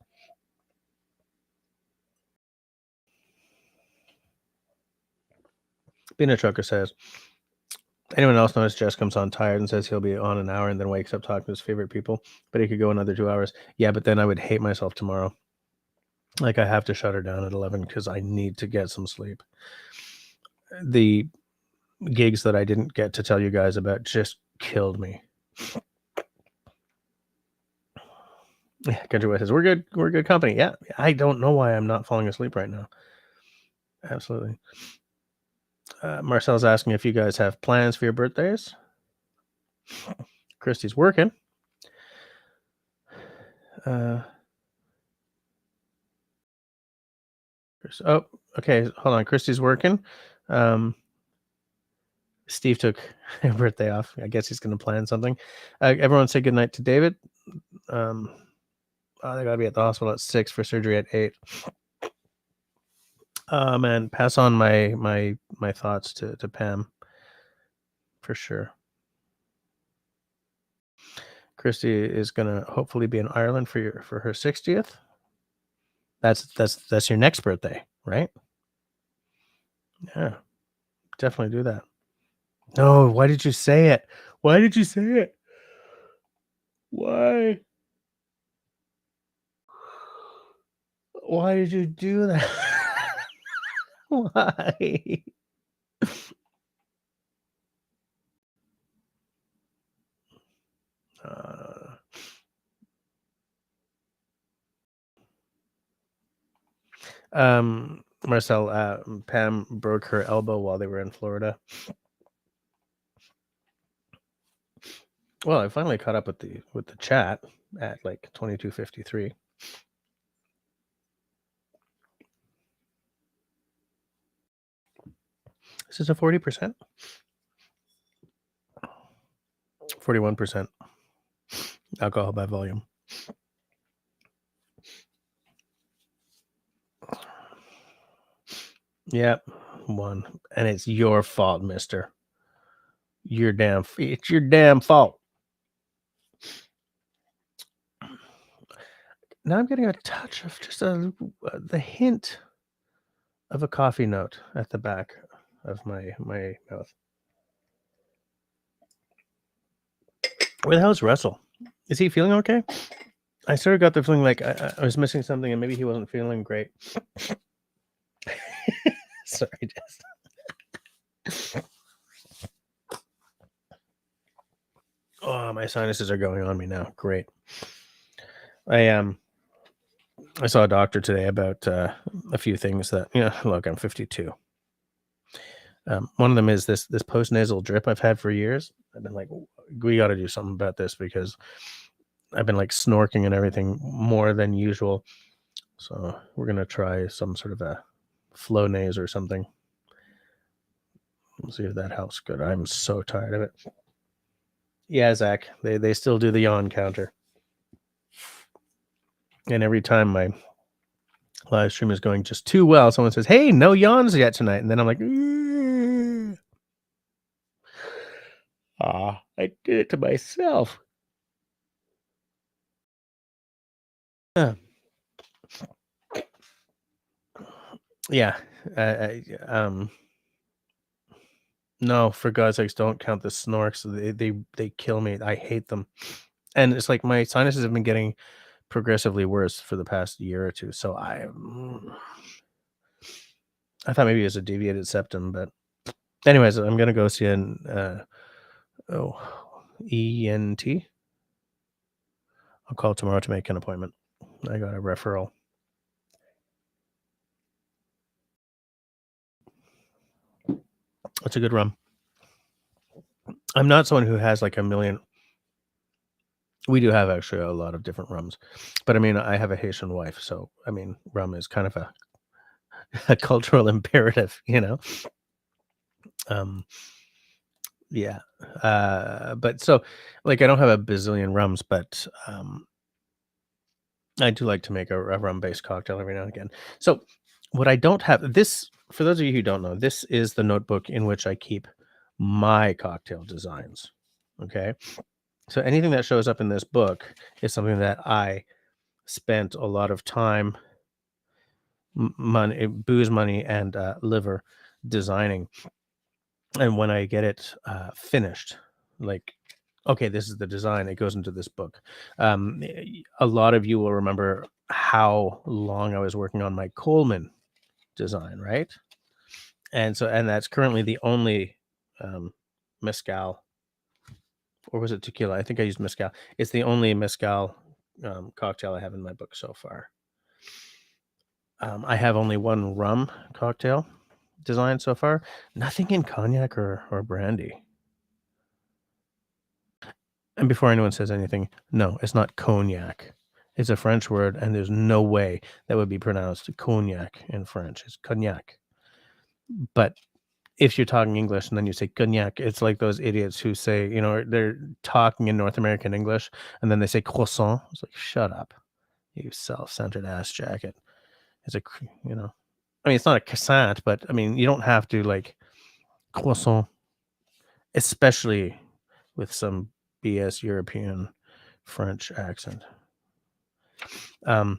Speaker 1: Bina Trucker says, anyone else notice Jess comes on tired and says he'll be on an hour and then wakes up talking to his favorite people, but he could go another 2 hours. Yeah, but then I would hate myself tomorrow. Like I have to shut her down at 11 because I need to get some sleep. The gigs that I didn't get to tell you guys about just killed me. Yeah, Country West says we're good company. Yeah, I don't know why I'm not falling asleep right now. Absolutely. Marcel's asking if you guys have plans for your birthdays. Christy's working. Uh, oh, okay. Hold on. Christy's working. Um, Steve took a birthday off. I guess he's going to plan something. Everyone say goodnight to David. Um, they got to be at the hospital at 6 for surgery at 8. And pass on my thoughts to Pam for sure. Christy is gonna hopefully be in Ireland for her 60th. That's your next birthday, right? Yeah, definitely do that. No, why did you say it? Why did you say it? Why? Why did you do that? Why? Uh, Marcel, Pam broke her elbow while they were in Florida. Well, I finally caught up with the chat at like 22:53. This is a 40%, 41% alcohol by volume. Yep, one, and it's your fault, Mister. It's your damn fault. Now I'm getting a touch of just the hint of a coffee note at the back of my mouth. Where the hell is Russell? Is he feeling okay? I sort of got the feeling like I was missing something, and maybe he wasn't feeling great. Sorry, Jess. Oh, my sinuses are going on me now. Great. I I saw a doctor today about a few things that Look, I'm 52. One of them is this post nasal drip I've had for years. I've been like, we got to do something about this because I've been like snorking and everything more than usual. So we're gonna try some sort of a Flonase or something. We'll see if that helps. Good. I'm so tired of it. Yeah, Zach. They still do the yawn counter, and every time my live stream is going just too well, someone says, "Hey, no yawns yet tonight," and then I'm like, "Ah, I did it to myself." Yeah. Yeah. No, for God's sakes, don't count the snorks. They kill me. I hate them. And it's like my sinuses have been getting progressively worse for the past year or two. So I thought maybe it was a deviated septum, but anyways, I'm gonna go see an ENT. I'll call tomorrow to make an appointment. I got a referral. It's a good rum. I'm not someone who has like a million. We do have actually a lot of different rums, but I mean, I have a Haitian wife, so I mean, rum is kind of a cultural imperative, Um, yeah, but so like I don't have a bazillion rums, but I do like to make a rum-based cocktail every now and again. So what I don't have this for those of you who don't know, this is the notebook in which I keep my cocktail designs. Okay. So anything that shows up in this book is something that I spent a lot of time, money, booze money, and liver designing. And when I get it finished, like, okay, this is the design, it goes into this book. A lot of you will remember how long I was working on my Coleman design, right? And that's currently the only mezcal, or was it tequila? I think I used mezcal. It's the only mezcal cocktail I have in my book so far. I have only one rum cocktail design so far. Nothing in cognac or brandy. And before anyone says anything, no, it's not cognac. It's a French word, and there's no way that would be pronounced cognac in French. It's cognac. But if you're talking English and then you say cognac, it's like those idiots who say, they're talking in North American English and then they say croissant. It's like, shut up, you self-centered ass jacket. It's I mean, it's not a croissant, but I mean, you don't have to like croissant, especially with some BS European French accent. But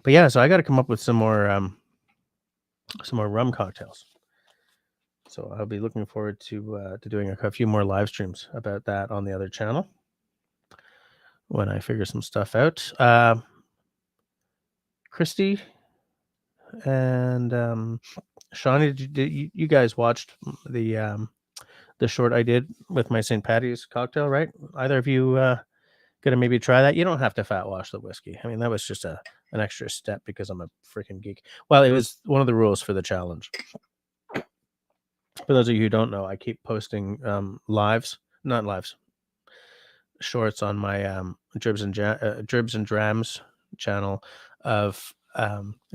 Speaker 1: yeah, so I got to come up with some more rum cocktails. So I'll be looking forward to doing a few more live streams about that on the other channel when I figure some stuff out. Christy and Shawnee, you guys watched the short I did with my St. Patty's cocktail, right? Either of you gonna maybe try that? You don't have to fat wash the whiskey. I mean, that was just an extra step because I'm a freaking geek. Well, it was one of the rules for the challenge. For those of you who don't know, I keep posting not lives, shorts on my Dribs and Drams channel of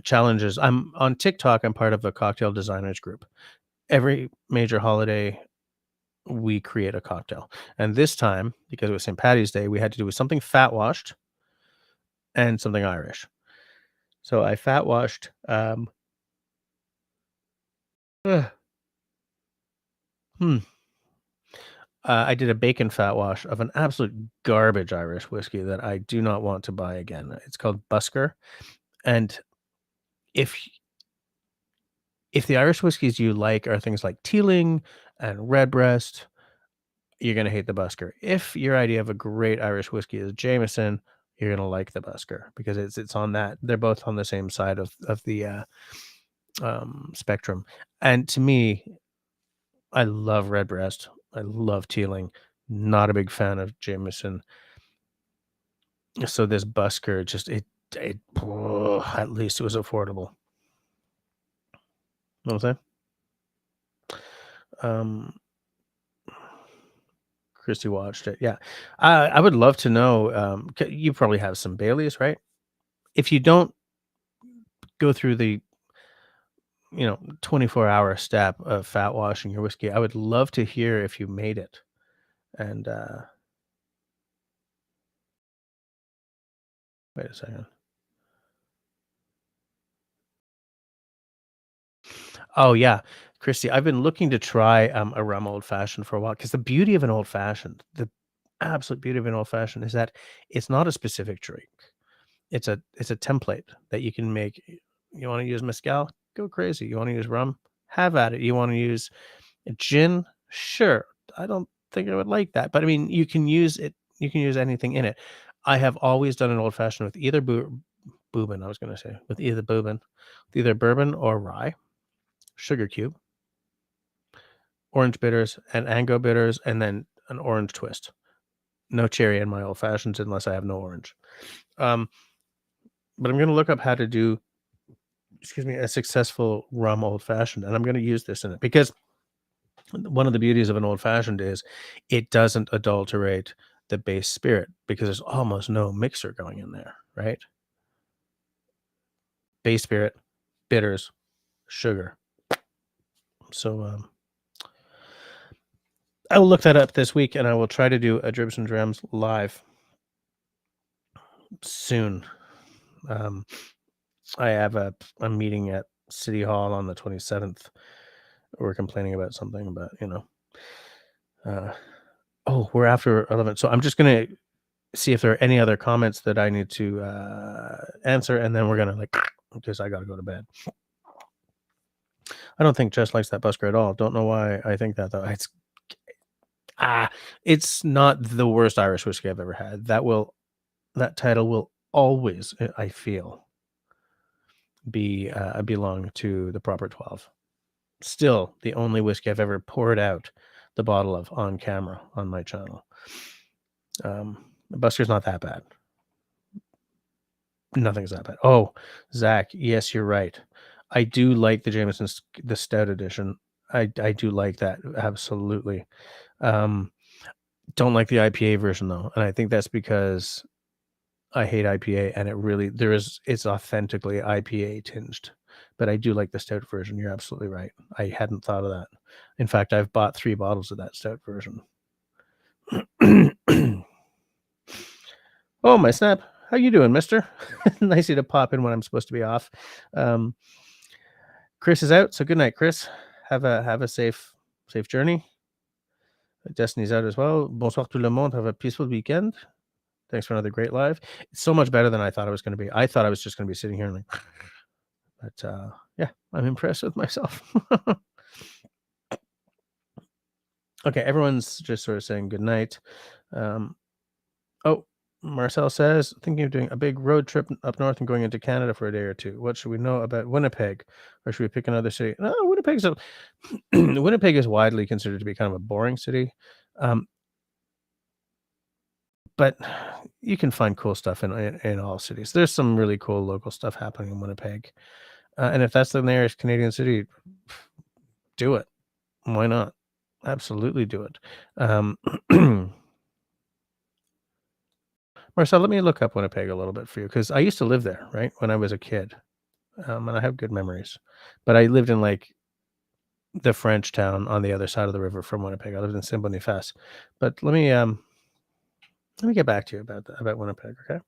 Speaker 1: challenges. I'm on TikTok. I'm part of a cocktail designers group. Every major holiday, we create a cocktail, and this time, because it was St. Patty's Day, we had to do with something fat washed and something Irish. So I fat washed. Uh, hmm, I did a bacon fat wash of an absolute garbage Irish whiskey that I do not want to buy again. It's called Busker, and if if the Irish whiskeys you like are things like Teeling and Redbreast, you're gonna hate the Busker. If your idea of a great Irish whiskey is Jameson, you're gonna like the Busker because it's on that. They're both on the same side of the spectrum. And to me, I love Redbreast. I love Teeling. Not a big fan of Jameson. So this Busker it at least it was affordable. What was that? Um, Christy watched it. Yeah, I would love to know. You probably have some Baileys, right? If you don't go through the 24-hour step of fat washing your whiskey, I would love to hear if you made it. And wait a second. Oh yeah, Christy, I've been looking to try a rum old fashioned for a while because the beauty of an old fashioned, the absolute beauty of an old fashioned is that it's not a specific drink. It's a template that you can make. You want to use mezcal? Go crazy. You want to use rum? Have at it. You want to use gin? Sure. I don't think I would like that, but I mean, you can use it. You can use anything in it. I have always done an old fashioned with either bourbon. I was going to say with either bourbon or rye, sugar cube, orange bitters, and Ango bitters, and then an orange twist. No cherry in my old fashions unless I have no orange. Um, but I'm going to look up how to do, excuse me, a successful rum old fashioned, and I'm going to use this in it because one of the beauties of an old fashioned is it doesn't adulterate the base spirit because there's almost no mixer going in there, right? Base spirit, bitters, sugar. So I will look that up this week, and I will try to do a Dribs and Drams live soon. I have a meeting at City Hall on the 27th. We're complaining about something, but we're after 11. So I'm just gonna see if there are any other comments that I need to answer, and then we're gonna because I gotta go to bed. I don't think Jess likes that Busker at all. Don't know why I think that though. It's not the worst Irish whiskey I've ever had. That title will always, I feel, be belong to the proper 12. Still the only whiskey I've ever poured out the bottle of on camera on my channel. Busker's not that bad. Nothing's that bad. Oh, Zach, yes, you're right. I do like the Jameson, the stout edition. I do like that absolutely. Don't like the IPA version though, and I think that's because I hate IPA, and it's authentically IPA tinged. But I do like the stout version. You're absolutely right. I hadn't thought of that. In fact, I've bought 3 bottles of that stout version. Oh, my snap. How you doing, mister? Nice to pop in when I'm supposed to be off. Chris is out, so good night, Chris. Have a safe journey. Destiny's out as well. Bonsoir tout le monde. Have a peaceful weekend. Thanks for another great live. It's so much better than I thought it was going to be. I thought I was just going to be sitting here and but yeah, I'm impressed with myself. Okay, everyone's just sort of saying good night. Oh, Marcel says, thinking of doing a big road trip up north and going into Canada for a day or two. What should we know about Winnipeg, or should we pick another city? No, Winnipeg's a Winnipeg is widely considered to be kind of a boring city, um, but you can find cool stuff in all cities. There's some really cool local stuff happening in Winnipeg, and if that's the nearest Canadian city, do it. Why not? Absolutely do it. Um, Marcel, let me look up Winnipeg a little bit for you because I used to live there, right, when I was a kid, and I have good memories. But I lived in like the French town on the other side of the river from Winnipeg. I lived in Saint Boniface. But let me get back to you about that, about Winnipeg. Okay.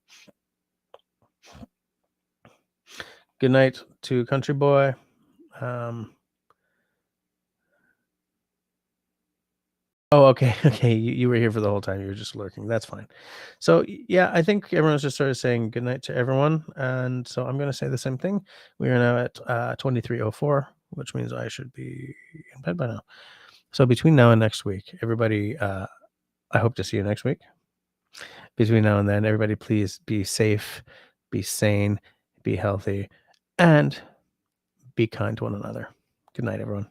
Speaker 1: Good night to Country Boy. Um, Oh, okay, okay. You were here for the whole time. You were just lurking. That's fine. So yeah, I think everyone's just sort of saying good night to everyone, and so I'm going to say the same thing. We are now at 23:04, which means I should be in bed by now. So between now and next week, everybody, I hope to see you next week. Between now and then, everybody, please be safe, be sane, be healthy, and be kind to one another. Good night, everyone.